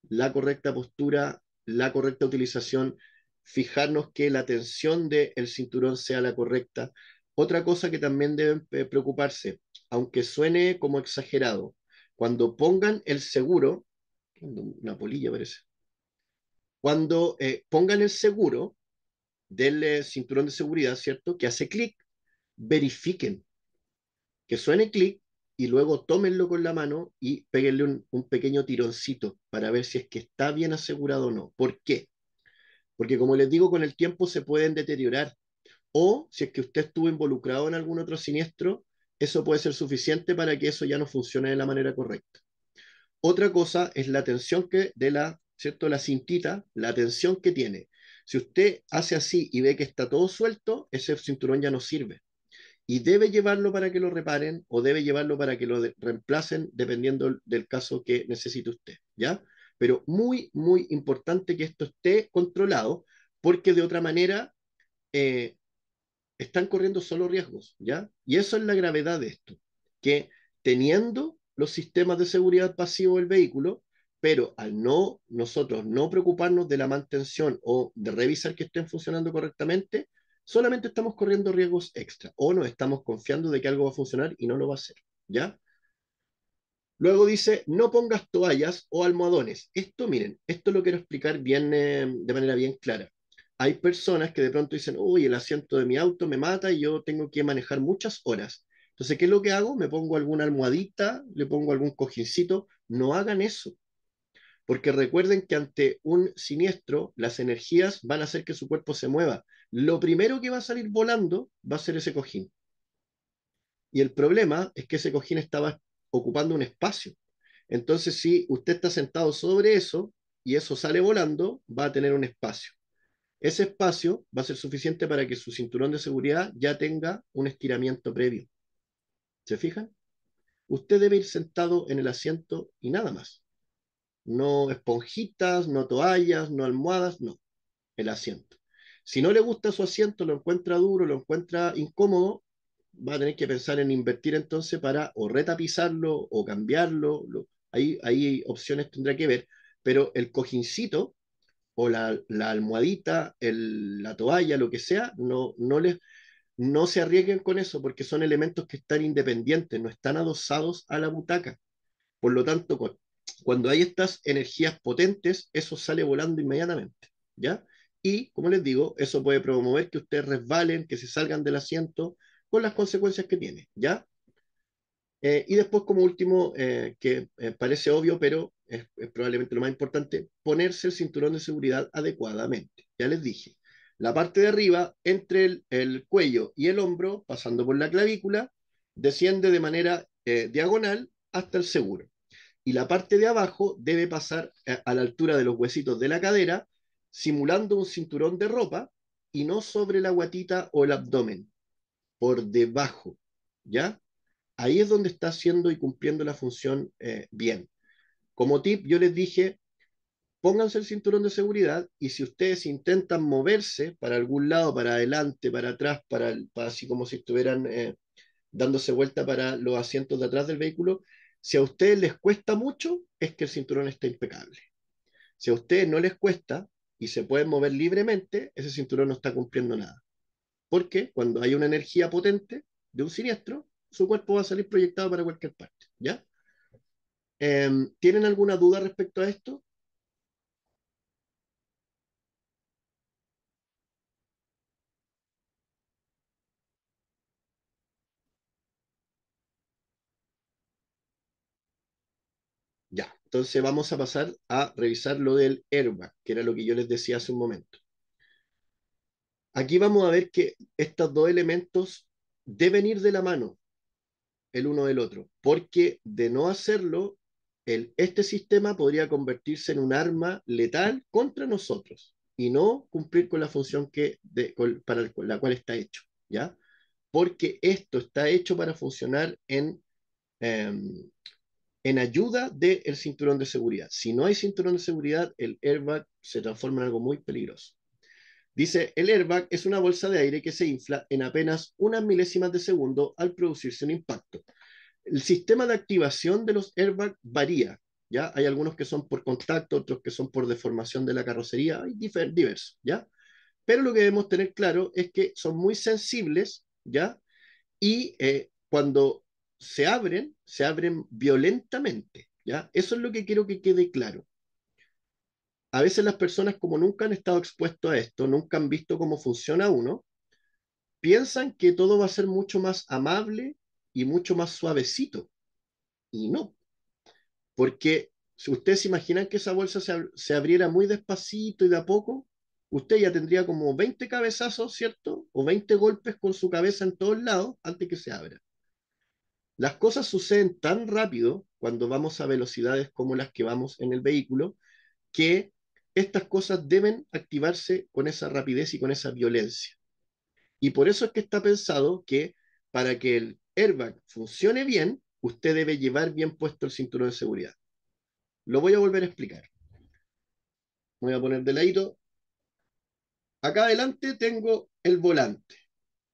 Speaker 1: La correcta postura, la correcta utilización, fijarnos que la tensión del cinturón sea la correcta. Otra cosa que también deben preocuparse, aunque suene como exagerado, cuando pongan el seguro, una polilla parece, cuando pongan el seguro del cinturón de seguridad, ¿cierto? Que hace clic, verifiquen que suene clic y luego tómenlo con la mano y péguenle un pequeño tironcito para ver si es que está bien asegurado o no. ¿Por qué? Porque como les digo, con el tiempo se pueden deteriorar. O si es que usted estuvo involucrado en algún otro siniestro, eso puede ser suficiente para que eso ya no funcione de la manera correcta. Otra cosa es la tensión que de la, ¿cierto? La cintita, la tensión que tiene. Si usted hace así y ve que está todo suelto, ese cinturón ya no sirve. Y debe llevarlo para que lo reparen o debe llevarlo para que lo reemplacen dependiendo del caso que necesite usted, ¿ya? Pero muy, muy importante que esto esté controlado porque de otra manera eh, están corriendo solo riesgos, ¿ya? Y eso es la gravedad de esto, que teniendo los sistemas de seguridad pasivo del vehículo, pero al no nosotros no preocuparnos de la mantención o de revisar que estén funcionando correctamente, solamente estamos corriendo riesgos extra o nos estamos confiando de que algo va a funcionar y no lo va a hacer, ¿ya? Luego dice, no pongas toallas o almohadones. Esto, miren, esto lo quiero explicar bien, de manera bien clara. Hay personas que de pronto dicen, uy, el asiento de mi auto me mata y yo tengo que manejar muchas horas. Entonces, ¿qué es lo que hago? Me pongo alguna almohadita, le pongo algún cojincito. No hagan eso, porque recuerden que ante un siniestro, las energías van a hacer que su cuerpo se mueva. Lo primero que va a salir volando va a ser ese cojín. Y el problema es que ese cojín estaba ocupando un espacio. Entonces, si usted está sentado sobre eso y eso sale volando, va a tener un espacio. Ese espacio va a ser suficiente para que su cinturón de seguridad ya tenga un estiramiento previo. ¿Se fijan? Usted debe ir sentado en el asiento y nada más. No esponjitas, no toallas, no almohadas, no. El asiento. Si no le gusta su asiento, lo encuentra duro, lo encuentra incómodo, va a tener que pensar en invertir entonces para o retapizarlo o cambiarlo. Ahí opciones tendrá que ver, pero el cojincito o la almohadita, la toalla, lo que sea, no se arriesguen con eso porque son elementos que están independientes, no están adosados a la butaca. Por lo tanto, cuando hay estas energías potentes, eso sale volando inmediatamente, ¿ya? Y, como les digo, eso puede promover que ustedes resbalen, que se salgan del asiento, con las consecuencias que tiene, ¿ya? Y después, como último, que parece obvio, pero es probablemente lo más importante, ponerse el cinturón de seguridad adecuadamente. Ya les dije, la parte de arriba, entre el cuello y el hombro, pasando por la clavícula, desciende de manera diagonal hasta el seguro y la parte de abajo debe pasar a la altura de los huesitos de la cadera, simulando un cinturón de ropa y no sobre la guatita o el abdomen, por debajo, ¿ya? Ahí es donde está haciendo y cumpliendo la función bien. Como tip, yo les dije, pónganse el cinturón de seguridad y si ustedes intentan moverse para algún lado, para adelante, para atrás, para así como si estuvieran dándose vuelta para los asientos de atrás del vehículo, si a ustedes les cuesta mucho, es que el cinturón está impecable. Si a ustedes no les cuesta y se pueden mover libremente, ese cinturón no está cumpliendo nada. Porque cuando hay una energía potente de un siniestro, su cuerpo va a salir proyectado para cualquier parte. ¿Ya? ¿Tienen alguna duda respecto a esto? Ya. Entonces vamos a pasar a revisar lo del airbag, que era lo que yo les decía hace un momento. Aquí vamos a ver que estos dos elementos deben ir de la mano el uno del otro, porque de no hacerlo, este sistema podría convertirse en un arma letal contra nosotros y no cumplir con la función para la cual está hecho, ¿ya? Porque esto está hecho para funcionar eh, en ayuda del cinturón de seguridad. Si no hay cinturón de seguridad, el airbag se transforma en algo muy peligroso. Dice, el airbag es una bolsa de aire que se infla en apenas unas milésimas de segundo al producirse un impacto. El sistema de activación de los airbags varía, ¿ya? Hay algunos que son por contacto, otros que son por deformación de la carrocería, hay diversos, ¿ya? Pero lo que debemos tener claro es que son muy sensibles, ¿ya? Y cuando se abren violentamente, ¿ya? Eso es lo que quiero que quede claro. A veces las personas, como nunca han estado expuestos a esto, nunca han visto cómo funciona uno, piensan que todo va a ser mucho más amable y mucho más suavecito. Y no, porque si ustedes se imaginan que esa bolsa se abriera muy despacito y de a poco, usted ya tendría como 20 cabezazos, ¿cierto? O 20 golpes con su cabeza en todos lados antes que se abra. Las cosas suceden tan rápido cuando vamos a velocidades como las que vamos en el vehículo, que estas cosas deben activarse con esa rapidez y con esa violencia. Y por eso es que está pensado que para que el airbag funcione bien, usted debe llevar bien puesto el cinturón de seguridad. Lo voy a volver a explicar. Me voy a poner de ladito. Acá adelante tengo el volante,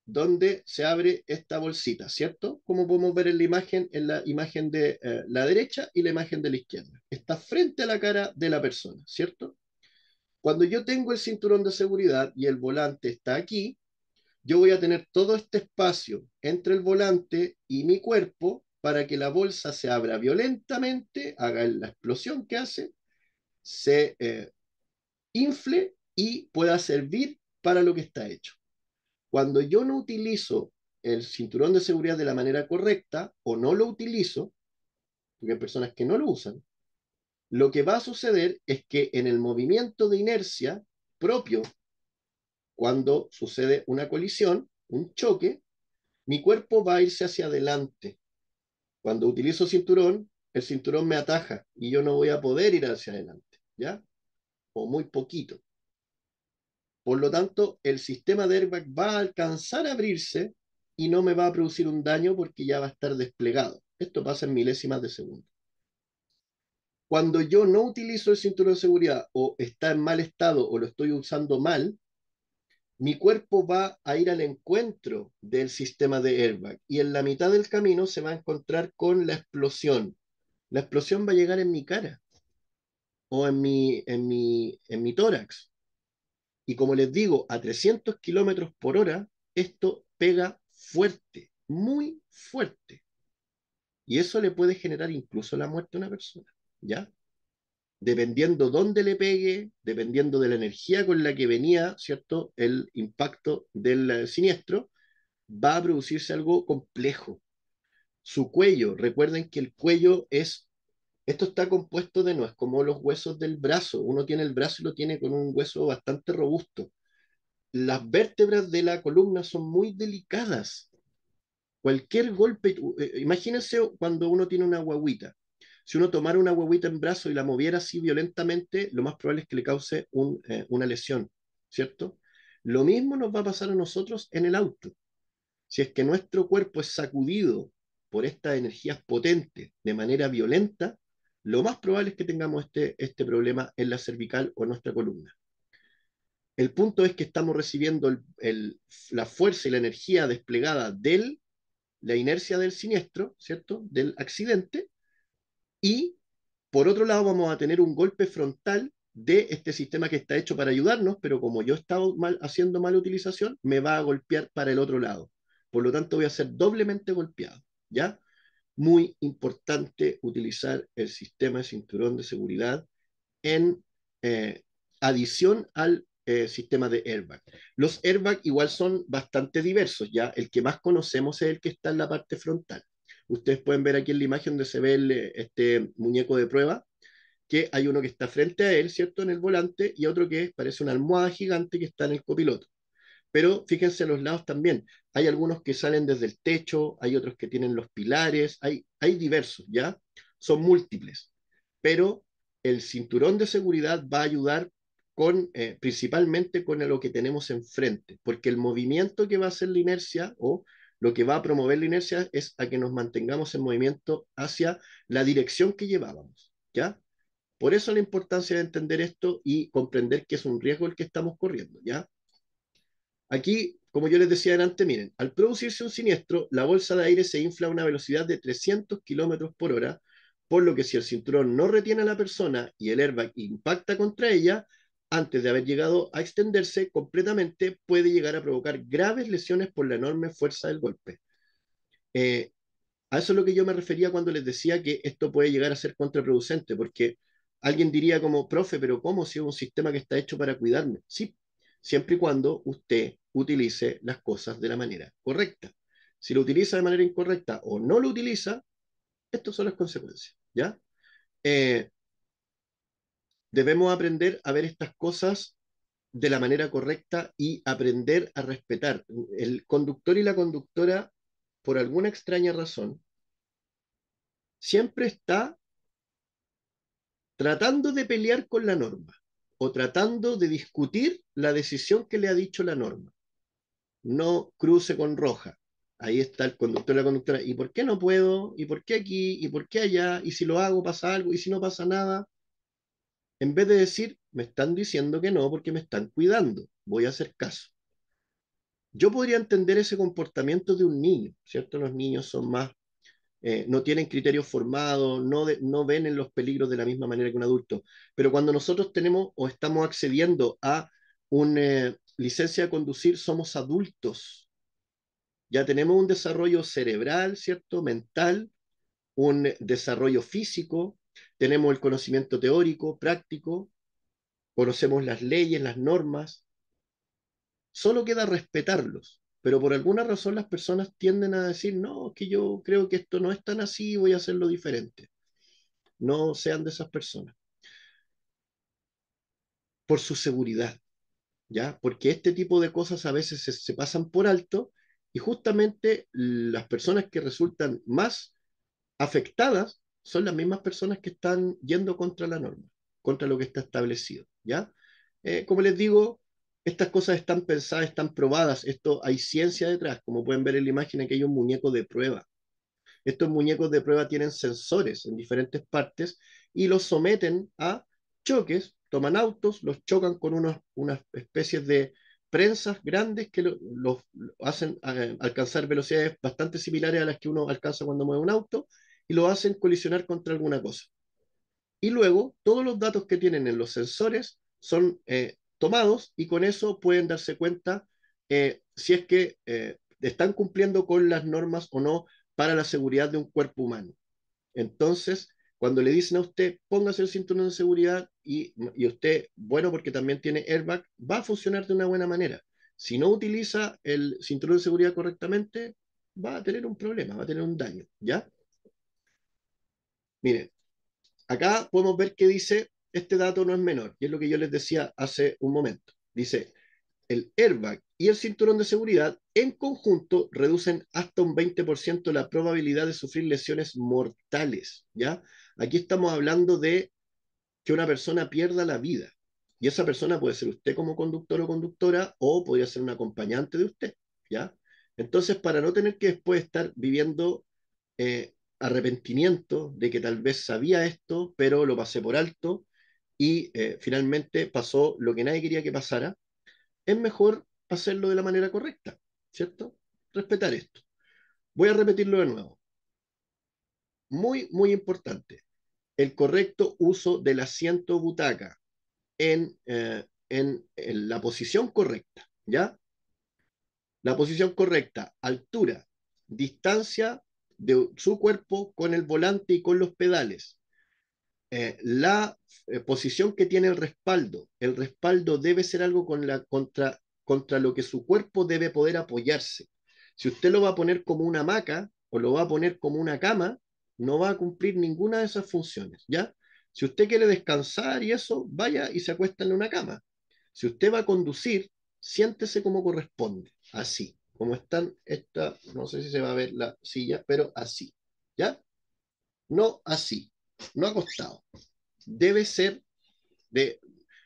Speaker 1: donde se abre esta bolsita, ¿cierto? Como podemos ver en la imagen de la derecha y la imagen de la izquierda. Está frente a la cara de la persona, ¿cierto? Cuando yo tengo el cinturón de seguridad y el volante está aquí, yo voy a tener todo este espacio entre el volante y mi cuerpo para que la bolsa se abra violentamente, haga la explosión que hace, se infle y pueda servir para lo que está hecho. Cuando yo no utilizo el cinturón de seguridad de la manera correcta o no lo utilizo, porque hay personas que no lo usan, lo que va a suceder es que en el movimiento de inercia propio, cuando sucede una colisión, un choque, mi cuerpo va a irse hacia adelante. Cuando utilizo cinturón, el cinturón me ataja y yo no voy a poder ir hacia adelante, ¿ya? O muy poquito. Por lo tanto, el sistema de airbag va a alcanzar a abrirse y no me va a producir un daño porque ya va a estar desplegado. Esto pasa en milésimas de segundo. Cuando yo no utilizo el cinturón de seguridad o está en mal estado o lo estoy usando mal, mi cuerpo va a ir al encuentro del sistema de airbag y en la mitad del camino se va a encontrar con la explosión. La explosión va a llegar en mi cara o en mi tórax. Y como les digo, a 300 kilómetros por hora, esto pega fuerte, muy fuerte. Y eso le puede generar incluso la muerte a una persona, ¿ya? Dependiendo dónde le pegue, dependiendo de la energía con la que venía, ¿cierto? El impacto del siniestro, va a producirse algo complejo. Su cuello, recuerden que el cuello esto está compuesto de, no es como los huesos del brazo, uno tiene el brazo y lo tiene con un hueso bastante robusto. Las vértebras de la columna son muy delicadas. Cualquier golpe, imagínense cuando uno tiene una guaguita. Si uno tomara una guaguita en brazo y la moviera así violentamente, lo más probable es que le cause una lesión, ¿cierto? Lo mismo nos va a pasar a nosotros en el auto. Si es que nuestro cuerpo es sacudido por estas energías potentes de manera violenta, lo más probable es que tengamos este problema en la cervical o en nuestra columna. El punto es que estamos recibiendo la fuerza y la energía desplegada de la inercia del siniestro, ¿cierto? Del accidente, y por otro lado vamos a tener un golpe frontal de este sistema que está hecho para ayudarnos, pero como yo he estado haciendo mala utilización, me va a golpear para el otro lado. Por lo tanto, voy a ser doblemente golpeado, ¿ya? Muy importante utilizar el sistema de cinturón de seguridad en adición al sistema de airbag. Los airbag igual son bastante diversos, ¿ya? El que más conocemos es el que está en la parte frontal. Ustedes pueden ver aquí en la imagen donde se ve este muñeco de prueba, que hay uno que está frente a él, ¿cierto? En el volante, y otro que parece una almohada gigante que está en el copiloto. Pero fíjense a los lados también. Hay algunos que salen desde el techo, hay otros que tienen los pilares, hay diversos, ¿ya? Son múltiples. Pero el cinturón de seguridad va a ayudar principalmente con lo que tenemos enfrente, porque el movimiento que va a hacer la inercia o lo que va a promover la inercia es a que nos mantengamos en movimiento hacia la dirección que llevábamos, ¿ya? Por eso la importancia de entender esto y comprender que es un riesgo el que estamos corriendo, ¿ya? Aquí, como yo les decía antes, miren, al producirse un siniestro, la bolsa de aire se infla a una velocidad de 300 kilómetros por hora, por lo que si el cinturón no retiene a la persona y el airbag impacta contra ella, antes de haber llegado a extenderse completamente, puede llegar a provocar graves lesiones por la enorme fuerza del golpe. Eh, a eso es lo que yo me refería cuando les decía que esto puede llegar a ser contraproducente, porque alguien diría como, profe, pero ¿cómo si es un sistema que está hecho para cuidarme? Sí, siempre y cuando usted utilice las cosas de la manera correcta. Si lo utiliza de manera incorrecta o no lo utiliza, Estas son las consecuencias, ¿ya? Eh, Debemos aprender a ver estas cosas de la manera correcta y aprender a respetar. El conductor y la conductora, por alguna extraña razón, siempre está tratando de pelear con la norma o tratando de discutir la decisión que le ha dicho la norma. No cruce con roja. Ahí está el conductor y la conductora. ¿Y por qué no puedo? ¿Y por qué aquí? ¿Y por qué allá? ¿Y si lo hago pasa algo? ¿Y si no pasa nada? En vez de decir, me están diciendo que no porque me están cuidando, voy a hacer caso. Yo podría entender ese comportamiento de un niño, ¿cierto? Los niños son más, no tienen criterios formados, no ven en los peligros de la misma manera que un adulto. Pero cuando nosotros tenemos o estamos accediendo a una licencia de conducir, somos adultos. Ya tenemos un desarrollo cerebral, ¿cierto? Mental, un desarrollo físico, tenemos el conocimiento teórico, práctico, conocemos las leyes, las normas, solo queda respetarlos. Pero por alguna razón las personas tienden a decir, no, que yo creo que esto no es tan así, voy a hacerlo diferente. No sean de esas personas. Por su seguridad, ¿ya? Porque este tipo de cosas a veces se pasan por alto y justamente las personas que resultan más afectadas son las mismas personas que están yendo contra la norma, contra lo que está establecido, ¿ya? Como les digo, estas cosas están pensadas, están probadas, esto hay ciencia detrás, como pueden ver en la imagen, aquí hay un muñeco de prueba. Estos muñecos de prueba tienen sensores en diferentes partes y los someten a choques, toman autos, los chocan con unas especies de prensas grandes que los hacen alcanzar velocidades bastante similares a las que uno alcanza cuando mueve un auto y lo hacen colisionar contra alguna cosa. Y luego todos los datos que tienen en los sensores son tomados y con eso pueden darse cuenta si es que están cumpliendo con las normas o no para la seguridad de un cuerpo humano. Entonces, cuando le dicen a usted, póngase el cinturón de seguridad y usted, bueno, porque también tiene airbag, va a funcionar de una buena manera. Si no utiliza el cinturón de seguridad correctamente, va a tener un problema, va a tener un daño, ¿ya? Miren, acá podemos ver que dice, este dato no es menor, y es lo que yo les decía hace un momento. Dice, el airbag y el cinturón de seguridad en conjunto reducen hasta un 20% la probabilidad de sufrir lesiones mortales, ¿ya? Aquí estamos hablando de que una persona pierda la vida. Y esa persona puede ser usted como conductor o conductora o podría ser un acompañante de usted, ¿ya? Entonces, para no tener que después estar viviendo arrepentimiento de que tal vez sabía esto, pero lo pasé por alto y finalmente pasó lo que nadie quería que pasara, es mejor hacerlo de la manera correcta, ¿cierto? Respetar esto. Voy a repetirlo de nuevo. Muy, muy importante. El correcto uso del asiento butaca en la posición correcta, ¿ya? La posición correcta, altura, distancia de su cuerpo con el volante y con los pedales. La posición que tiene el respaldo debe ser algo contra lo que su cuerpo debe poder apoyarse. Si usted lo va a poner como una hamaca o lo va a poner como una cama, no va a cumplir ninguna de esas funciones, ¿ya? Si usted quiere descansar y eso, vaya y se acuesta en una cama. Si usted va a conducir, siéntese como corresponde, así, como están esta, no sé si se va a ver la silla, pero así, ¿ya? No así, no acostado. Debe ser de,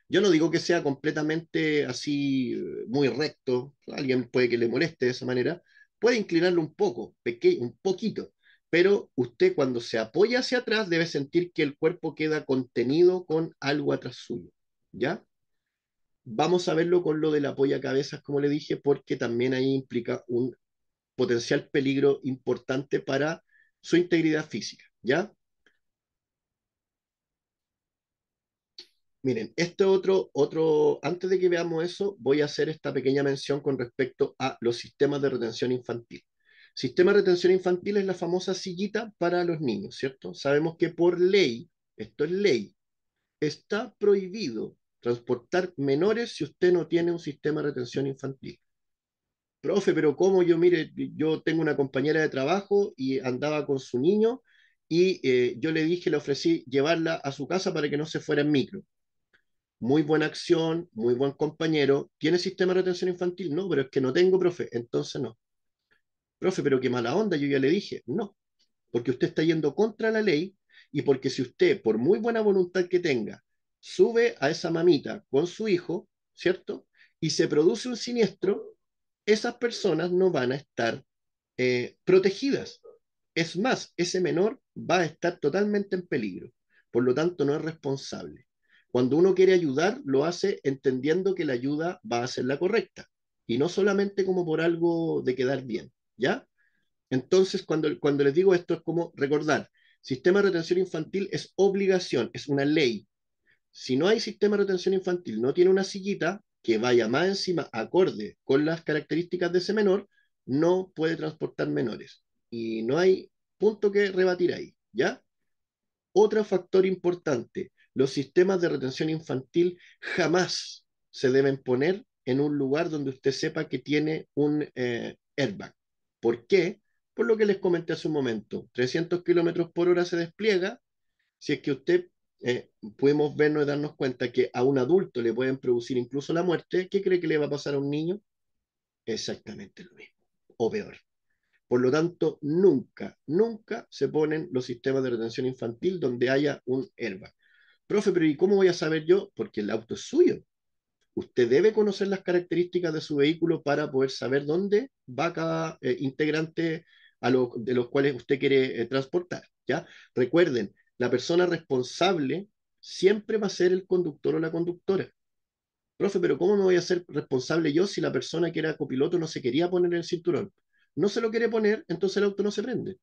Speaker 1: yo no digo que sea completamente así muy recto, alguien puede que le moleste de esa manera, puede inclinarlo un poco, un poquito, pero usted cuando se apoya hacia atrás debe sentir que el cuerpo queda contenido con algo atrás suyo, ¿ya? Vamos a verlo con lo del apoyo a cabezas, como le dije, porque también ahí implica un potencial peligro importante para su integridad física, ¿ya? Miren, antes de que veamos eso, voy a hacer esta pequeña mención con respecto a los sistemas de retención infantil. Sistema de retención infantil es la famosa sillita para los niños, ¿cierto? Sabemos que por ley, esto es ley, está prohibido transportar menores si usted no tiene un sistema de retención infantil. Profe, pero ¿cómo yo, mire, yo tengo una compañera de trabajo y andaba con su niño y yo le dije, le ofrecí llevarla a su casa para que no se fuera en micro. Muy buena acción, muy buen compañero. ¿Tiene sistema de retención infantil? No, pero es que no tengo, profe. Entonces no. Profe, pero qué mala onda, yo ya le dije. No, porque usted está yendo contra la ley y porque si usted, por muy buena voluntad que tenga, sube a esa mamita con su hijo, ¿cierto? Y se produce un siniestro, esas personas no van a estar protegidas. Es más, ese menor va a estar totalmente en peligro. Por lo tanto, no es responsable. Cuando uno quiere ayudar, lo hace entendiendo que la ayuda va a ser la correcta y no solamente como por algo de quedar bien, ¿ya? Entonces, cuando les digo esto, es como recordar, sistema de retención infantil es obligación, es una ley. Si no hay sistema de retención infantil, no tiene una sillita que vaya más encima acorde con las características de ese menor, no puede transportar menores. Y no hay punto que rebatir ahí, ¿ya? Otro factor importante, los sistemas de retención infantil jamás se deben poner en un lugar donde usted sepa que tiene un airbag. ¿Por qué? Por lo que les comenté hace un momento, 300 kilómetros por hora se despliega. Si es que usted podemos vernos y darnos cuenta que a un adulto le pueden producir incluso la muerte, ¿qué cree que le va a pasar a un niño? Exactamente lo mismo, o peor. Por lo tanto, nunca, nunca se ponen los sistemas de retención infantil donde haya un airbag. Profe, pero ¿y cómo voy a saber yo? Porque el auto es suyo. Usted debe conocer las características de su vehículo para poder saber dónde va cada integrante de los cuales usted quiere transportar, ¿ya? Recuerden, la persona responsable siempre va a ser el conductor o la conductora. Profe, pero ¿cómo me voy a hacer responsable yo si la persona que era copiloto no se quería poner el cinturón? No se lo quiere poner, entonces el auto no se prende.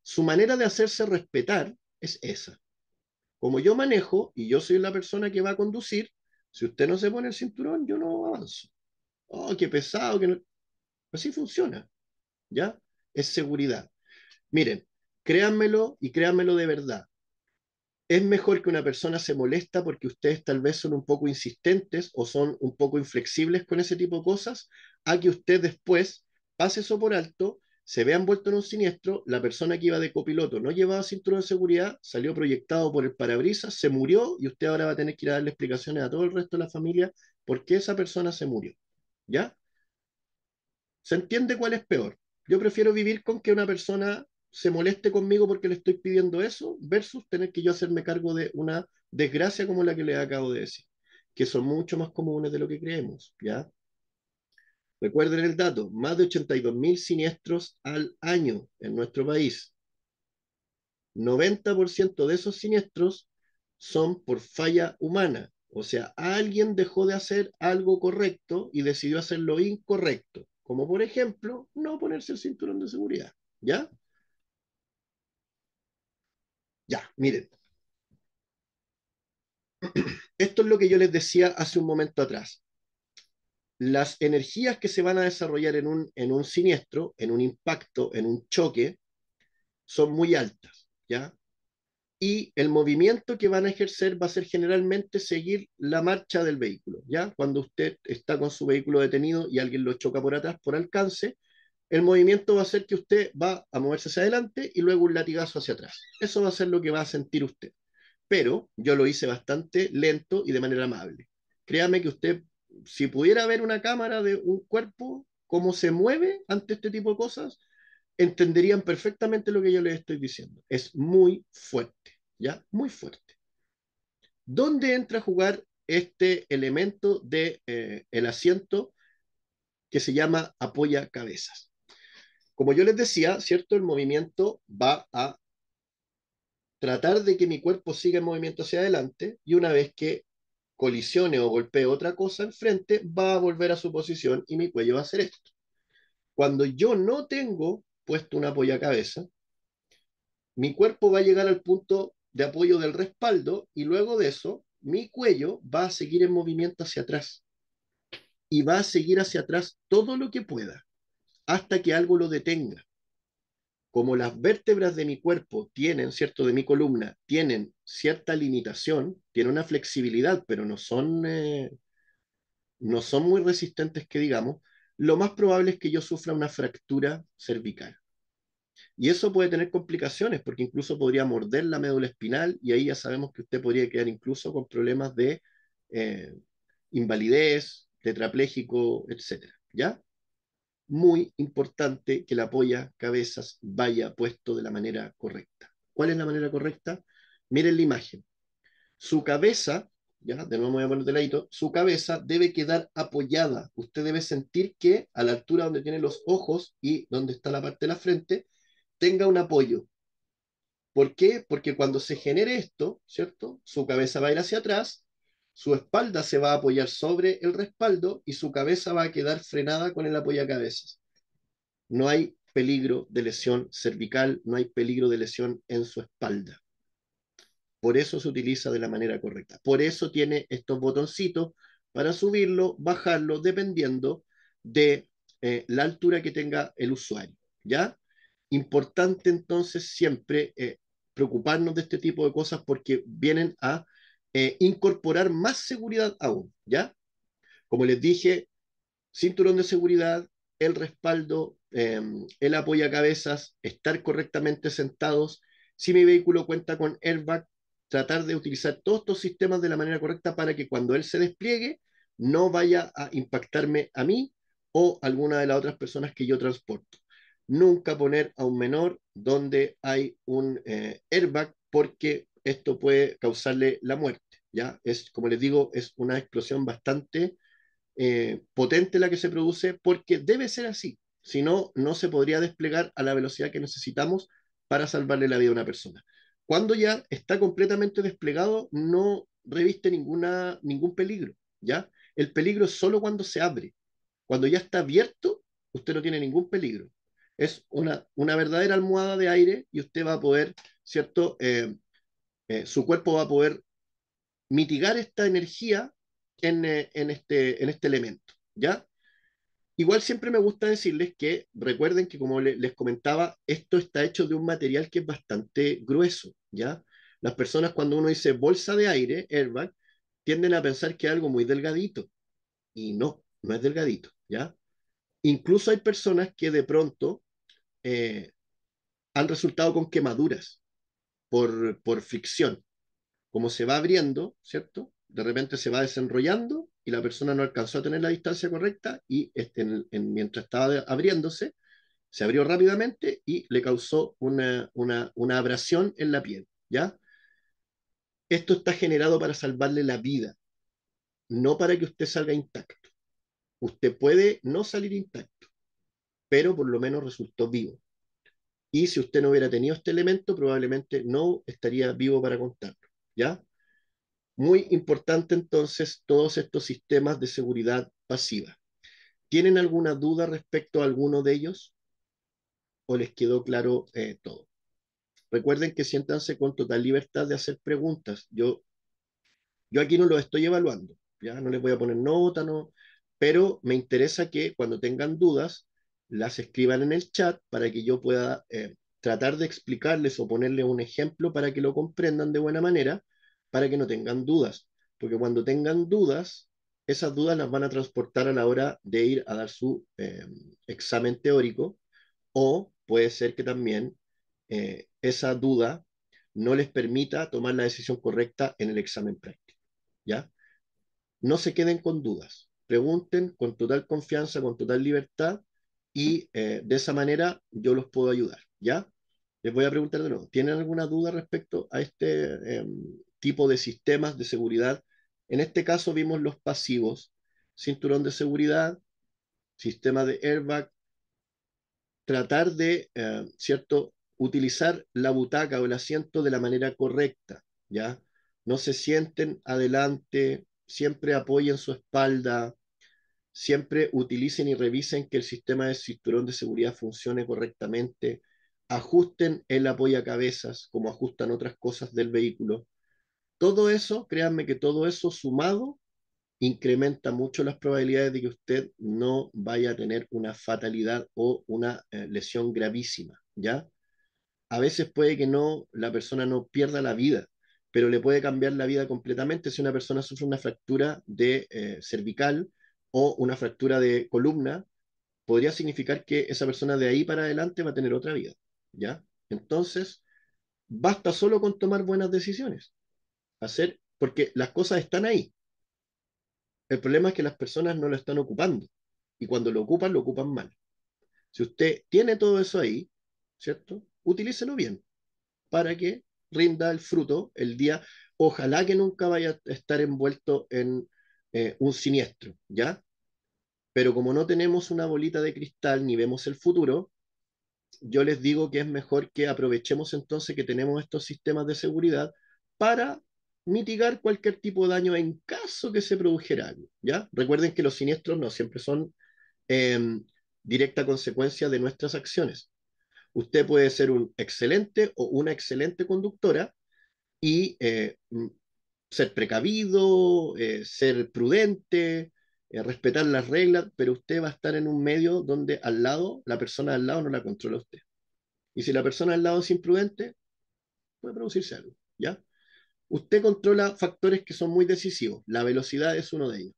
Speaker 1: Su manera de hacerse respetar es esa. Como yo manejo y yo soy la persona que va a conducir, si usted no se pone el cinturón, yo no avanzo. Oh, qué pesado, que no. Así funciona, ¿ya? Es seguridad. Miren, créanmelo y créanmelo de verdad. Es mejor que una persona se molesta porque ustedes tal vez son un poco insistentes o son un poco inflexibles con ese tipo de cosas, a que usted después pase eso por alto, se vea envuelto en un siniestro, la persona que iba de copiloto no llevaba cinturón de seguridad, salió proyectado por el parabrisas, se murió y usted ahora va a tener que ir a darle explicaciones a todo el resto de la familia por qué esa persona se murió. ¿Ya? ¿Se entiende cuál es peor? Yo prefiero vivir con que una persona se moleste conmigo porque le estoy pidiendo eso versus tener que yo hacerme cargo de una desgracia como la que le acabo de decir, que son mucho más comunes de lo que creemos, ¿ya? Recuerden el dato, más de 82.000 siniestros al año en nuestro país. 90% de esos siniestros son por falla humana. O sea, alguien dejó de hacer algo correcto y decidió hacer lo incorrecto. Como por ejemplo, no ponerse el cinturón de seguridad. ¿Ya? Ya, miren. Esto es lo que yo les decía hace un momento atrás. Las energías que se van a desarrollar en un siniestro, en un impacto, en un choque, son muy altas. ¿Ya? Y el movimiento que van a ejercer va a ser generalmente seguir la marcha del vehículo, ¿ya? Cuando usted está con su vehículo detenido y alguien lo choca por atrás por alcance, el movimiento va a ser que usted va a moverse hacia adelante y luego un latigazo hacia atrás. Eso va a ser lo que va a sentir usted. Pero yo lo hice bastante lento y de manera amable. Créame que usted, si pudiera ver una cámara de un cuerpo, cómo se mueve ante este tipo de cosas, entenderían perfectamente lo que yo les estoy diciendo. Es muy fuerte, ¿ya? Muy fuerte. ¿Dónde entra a jugar este elemento de el asiento que se llama apoya cabezas? Como yo les decía, ¿cierto? El movimiento va a tratar de que mi cuerpo siga en movimiento hacia adelante y una vez que colisione o golpee otra cosa enfrente, va a volver a su posición y mi cuello va a hacer esto. Cuando yo no tengo puesto una apoyacabeza, mi cuerpo va a llegar al punto de apoyo del respaldo y luego de eso mi cuello va a seguir en movimiento hacia atrás y va a seguir hacia atrás todo lo que pueda hasta que algo lo detenga. Como las vértebras de mi cuerpo tienen, ¿cierto? De mi columna, tienen cierta limitación, tienen una flexibilidad, pero no son muy resistentes que digamos, lo más probable es que yo sufra una fractura cervical. Y eso puede tener complicaciones porque incluso podría morder la médula espinal y ahí ya sabemos que usted podría quedar incluso con problemas de eh, invalidez, tetrapléjico, etcétera. ¿Ya? Muy importante que el apoyacabezas vaya puesto de la manera correcta. ¿Cuál es la manera correcta? Miren la imagen. Su cabeza, ya, de nuevo me voy a poner de ladito, su cabeza debe quedar apoyada. Usted debe sentir que a la altura donde tiene los ojos y donde está la parte de la frente, tenga un apoyo. ¿Por qué? Porque cuando se genere esto, ¿cierto? Su cabeza va a ir hacia atrás, su espalda se va a apoyar sobre el respaldo y su cabeza va a quedar frenada con el apoyacabezas. No hay peligro de lesión cervical, no hay peligro de lesión en su espalda. Por eso se utiliza de la manera correcta. Por eso tiene estos botoncitos para subirlo, bajarlo, dependiendo de la altura que tenga el usuario. ¿Ya? Importante entonces siempre preocuparnos de este tipo de cosas porque vienen a incorporar más seguridad aún. ¿Ya? Como les dije, cinturón de seguridad, el respaldo, el apoyacabezas, estar correctamente sentados. Si mi vehículo cuenta con airbag, tratar de utilizar todos estos sistemas de la manera correcta para que cuando él se despliegue no vaya a impactarme a mí o alguna de las otras personas que yo transporto. Nunca poner a un menor donde hay un airbag porque esto puede causarle la muerte. ¿Ya? Es, como les digo, es una explosión bastante potente la que se produce porque debe ser así. Si no, no se podría desplegar a la velocidad que necesitamos para salvarle la vida a una persona. Cuando ya está completamente desplegado, no reviste ningún peligro, ¿ya? El peligro es solo cuando se abre. Cuando ya está abierto, usted no tiene ningún peligro. Es una verdadera almohada de aire y usted va a poder, ¿cierto? Su cuerpo va a poder mitigar esta energía en este elemento, ¿ya? Igual siempre me gusta decirles que recuerden que como les comentaba, esto está hecho de un material que es bastante grueso, ¿ya? Las personas cuando uno dice bolsa de aire, airbag, tienden a pensar que es algo muy delgadito y no, no es delgadito, ¿ya? Incluso hay personas que de pronto eh, han resultado con quemaduras por fricción. Como se va abriendo, ¿cierto? De repente se va desenrollando y la persona no alcanzó a tener la distancia correcta y mientras estaba abriéndose, se abrió rápidamente y le causó una abrasión en la piel, ¿ya? Esto está generado para salvarle la vida, no para que usted salga intacto. Usted puede no salir intacto, pero por lo menos resultó vivo. Y si usted no hubiera tenido este elemento, probablemente no estaría vivo para contarlo, ¿ya? Muy importante entonces todos estos sistemas de seguridad pasiva. ¿Tienen alguna duda respecto a alguno de ellos o les quedó claro todo? Recuerden que siéntanse con total libertad de hacer preguntas. Yo aquí no lo estoy evaluando, ya no les voy a poner nota, no, pero me interesa que cuando tengan dudas las escriban en el chat para que yo pueda tratar de explicarles o ponerles un ejemplo para que lo comprendan de buena manera, para que no tengan dudas, porque cuando tengan dudas, esas dudas las van a transportar a la hora de ir a dar su examen teórico o puede ser que también esa duda no les permita tomar la decisión correcta en el examen práctico. ¿Ya? No se queden con dudas, pregunten con total confianza, con total libertad y de esa manera yo los puedo ayudar, ¿ya? Les voy a preguntar de nuevo, ¿tienen alguna duda respecto a este tipo de sistemas de seguridad? En este caso vimos los pasivos, cinturón de seguridad, sistema de airbag, tratar de, ¿cierto?, utilizar la butaca o el asiento de la manera correcta, ¿ya? No se sienten adelante, siempre apoyen su espalda, siempre utilicen y revisen que el sistema de cinturón de seguridad funcione correctamente, ajusten el apoyacabezas como ajustan otras cosas del vehículo. Todo eso, créanme que todo eso sumado incrementa mucho las probabilidades de que usted no vaya a tener una fatalidad o una lesión gravísima, ¿ya? A veces puede que no, la persona no pierda la vida, pero le puede cambiar la vida completamente si una persona sufre una fractura de cervical o una fractura de columna, podría significar que esa persona de ahí para adelante va a tener otra vida, ¿ya? Entonces, basta solo con tomar buenas decisiones, porque las cosas están ahí. El problema es que las personas no lo están ocupando, y cuando lo ocupan mal. Si usted tiene todo eso ahí, ¿cierto? Utilícelo bien para que rinda el fruto el día. Ojalá que nunca vaya a estar envuelto en un siniestro, ¿ya? Pero como no tenemos una bolita de cristal ni vemos el futuro, yo les digo que es mejor que aprovechemos entonces que tenemos estos sistemas de seguridad para mitigar cualquier tipo de daño en caso que se produjera algo, ¿ya? Recuerden que los siniestros no siempre son eh, directa consecuencia de nuestras acciones. Usted puede ser un excelente o una excelente conductora y ser precavido, ser prudente, respetar las reglas, pero usted va a estar en un medio donde al lado, la persona al lado no la controla usted. Y si la persona al lado es imprudente, puede producirse algo, ¿ya? Usted controla factores que son muy decisivos. La velocidad es uno de ellos.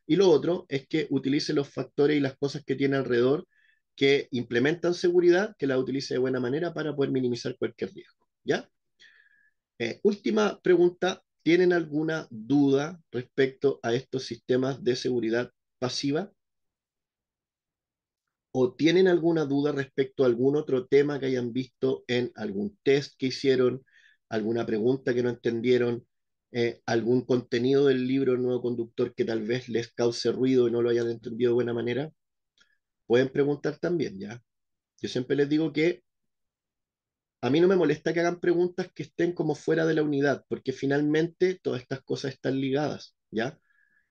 Speaker 1: Y lo otro es que utilice los factores y las cosas que tiene alrededor que implementan seguridad, que la utilice de buena manera para poder minimizar cualquier riesgo, ¿ya? Última pregunta, ¿tienen alguna duda respecto a estos sistemas de seguridad pasiva? ¿O tienen alguna duda respecto a algún otro tema que hayan visto en algún test que hicieron, alguna pregunta que no entendieron, algún contenido del libro El nuevo conductor que tal vez les cause ruido y no lo hayan entendido de buena manera? Pueden preguntar también, ¿ya? Yo siempre les digo que a mí no me molesta que hagan preguntas que estén como fuera de la unidad, porque finalmente todas estas cosas están ligadas, ¿ya?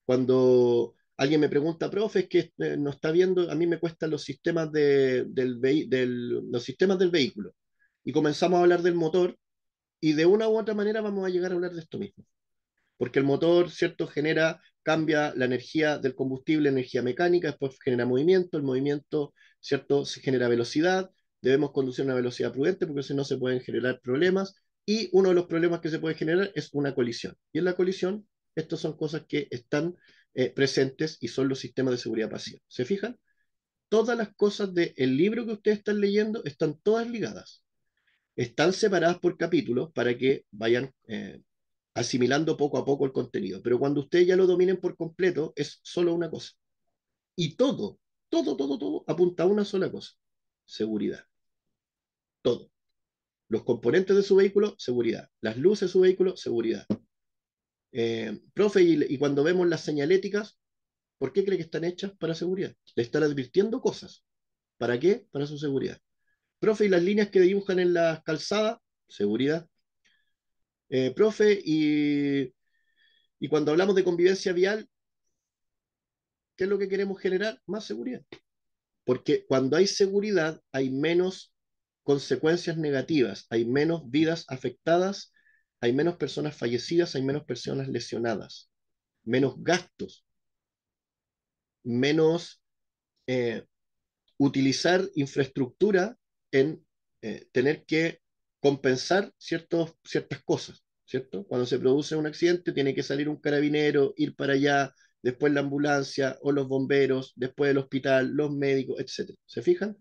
Speaker 1: Cuando alguien me pregunta, profe, es que no está viendo, a mí me cuestan los sistemas los sistemas del vehículo. Y comenzamos a hablar del motor y de una u otra manera vamos a llegar a hablar de esto mismo porque el motor, ¿cierto?, cambia la energía del combustible, energía mecánica, después genera movimiento, el movimiento, ¿cierto?, se genera velocidad, debemos conducir a una velocidad prudente porque si no se pueden generar problemas, y uno de los problemas que se puede generar es una colisión. Y en la colisión, estas son cosas que están presentes y son los sistemas de seguridad pasiva. ¿Se fijan? Todas las cosas del libro que ustedes están leyendo están todas ligadas. Están separadas por capítulos para que vayan asimilando poco a poco el contenido. Pero cuando ustedes ya lo dominen por completo, es solo una cosa. Y todo apunta a una sola cosa. Seguridad. Todo. Los componentes de su vehículo, seguridad. Las luces de su vehículo, seguridad. Profe, y cuando vemos las señaléticas, ¿por qué cree que están hechas para seguridad? Le están advirtiendo cosas. ¿Para qué? Para su seguridad. Profe, y las líneas que dibujan en las calzadas, seguridad. Profe, y cuando hablamos de convivencia vial, ¿qué es lo que queremos generar? Más seguridad. Porque cuando hay seguridad hay menos consecuencias negativas, hay menos vidas afectadas, hay menos personas fallecidas, hay menos personas lesionadas, menos gastos, menos eh, utilizar infraestructura en tener que compensar ciertas cosas, ¿cierto? Cuando se produce un accidente tiene que salir un carabinero, ir para allá, después la ambulancia o los bomberos, después el hospital, los médicos, etcétera. ¿Se fijan?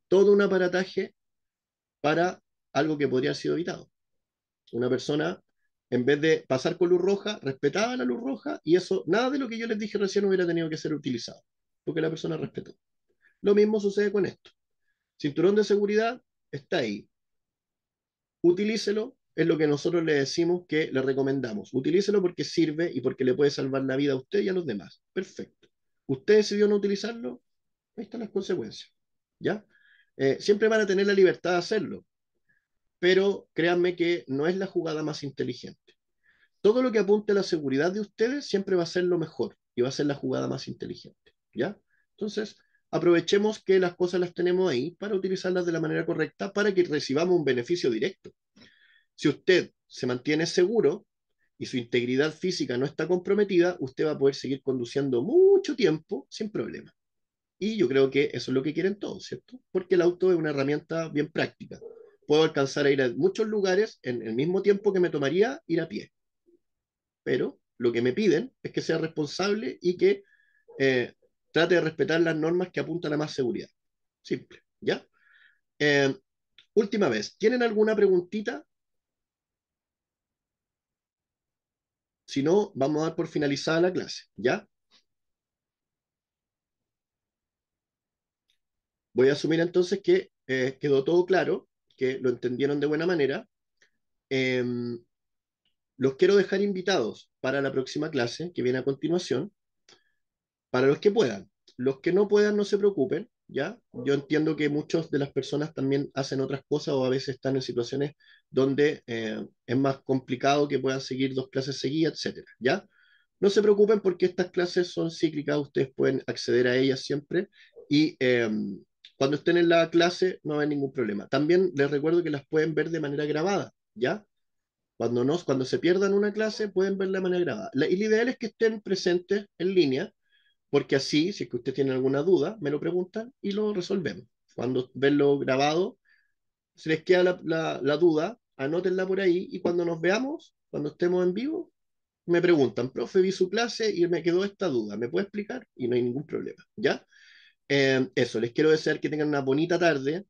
Speaker 1: Todo un aparataje para algo que podría haber sido evitado. Una persona, en vez de pasar con luz roja, respetaba la luz roja y eso, nada de lo que yo les dije recién hubiera tenido que ser utilizado, porque la persona respetó. Lo mismo sucede con esto. Cinturón de seguridad está ahí. Utilícelo, es lo que nosotros le decimos que le recomendamos. Utilícelo porque sirve y porque le puede salvar la vida a usted y a los demás. Perfecto. ¿Usted decidió no utilizarlo? Ahí están las consecuencias. ¿Ya? Siempre van a tener la libertad de hacerlo, pero créanme que no es la jugada más inteligente. Todo lo que apunte a la seguridad de ustedes siempre va a ser lo mejor y va a ser la jugada más inteligente, ¿ya? Entonces, aprovechemos que las cosas las tenemos ahí para utilizarlas de la manera correcta para que recibamos un beneficio directo. Si usted se mantiene seguro y su integridad física no está comprometida, usted va a poder seguir conduciendo mucho tiempo sin problema. Y yo creo que eso es lo que quieren todos, ¿cierto? Porque el auto es una herramienta bien práctica. Puedo alcanzar a ir a muchos lugares en el mismo tiempo que me tomaría ir a pie, pero lo que me piden es que sea responsable y que eh, trate de respetar las normas que apuntan a más seguridad. Simple, ¿ya? Eh, Última vez, ¿tienen alguna preguntita? Si no, vamos a dar por finalizada la clase, ¿ya? Voy a asumir entonces que quedó todo claro, que lo entendieron de buena manera. Em, los quiero dejar invitados para la próxima clase que viene a continuación, para los que puedan. Los que no puedan, no se preocupen, ¿ya? Yo entiendo que muchas de las personas también hacen otras cosas o a veces están en situaciones donde es más complicado que puedan seguir dos clases seguidas, etcétera, ¿ya? No se preocupen porque estas clases son cíclicas, ustedes pueden acceder a ellas siempre y cuando estén en la clase no hay ningún problema. También les recuerdo que las pueden ver de manera grabada, ¿ya? Cuando se pierdan una clase pueden verla de manera grabada. Y lo ideal es que estén presentes en línea porque así, si es que usted tiene alguna duda, me lo preguntan y lo resolvemos. Cuando ven lo grabado, si les queda la duda, anótenla por ahí y cuando nos veamos, cuando estemos en vivo, me preguntan, profe, vi su clase y me quedó esta duda, ¿me puede explicar? Y no hay ningún problema, ¿ya? Eso, les quiero desear que tengan una bonita tarde,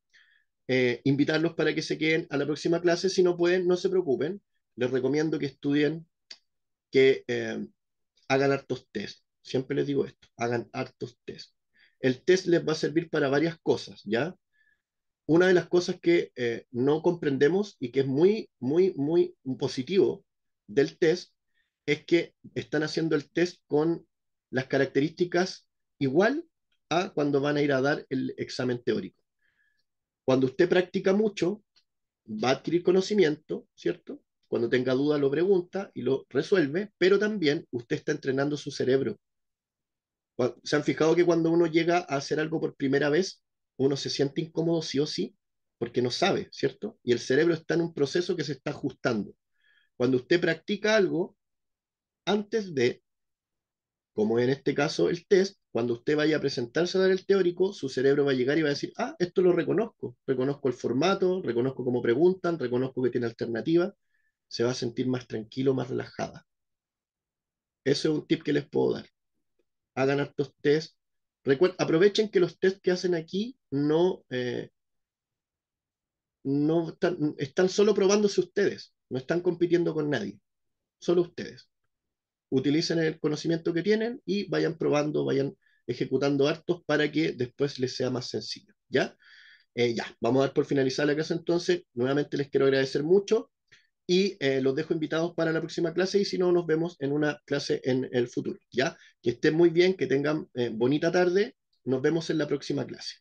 Speaker 1: invitarlos para que se queden a la próxima clase, si no pueden, no se preocupen, les recomiendo que estudien, que hagan hartos test. Siempre les digo esto, hagan hartos test. El test les va a servir para varias cosas, ¿ya? Una de las cosas que no comprendemos y que es muy, muy, muy positivo del test es que están haciendo el test con las características igual a cuando van a ir a dar el examen teórico. Cuando usted practica mucho, va a adquirir conocimiento, ¿cierto? Cuando tenga duda lo pregunta y lo resuelve, pero también usted está entrenando su cerebro. ¿Se han fijado que cuando uno llega a hacer algo por primera vez, uno se siente incómodo sí o sí? Porque no sabe, ¿cierto? Y el cerebro está en un proceso que se está ajustando. Cuando usted practica algo, antes de, como en este caso el test, cuando usted vaya a presentarse a dar el teórico, su cerebro va a llegar y va a decir, ah, esto lo reconozco, reconozco el formato, reconozco cómo preguntan, reconozco que tiene alternativa, se va a sentir más tranquilo, más relajada. Eso es un tip que les puedo dar. Hagan hartos test. Aprovechen que los test que hacen aquí no están solo probándose ustedes, no están compitiendo con nadie, solo ustedes. Utilicen el conocimiento que tienen y vayan probando, vayan ejecutando hartos para que después les sea más sencillo. ¿Ya? Ya, vamos a dar por finalizar la clase entonces. Nuevamente les quiero agradecer mucho y los dejo invitados para la próxima clase y si no, nos vemos en una clase en el futuro. ¿Ya? Que estén muy bien, que tengan bonita tarde. Nos vemos en la próxima clase.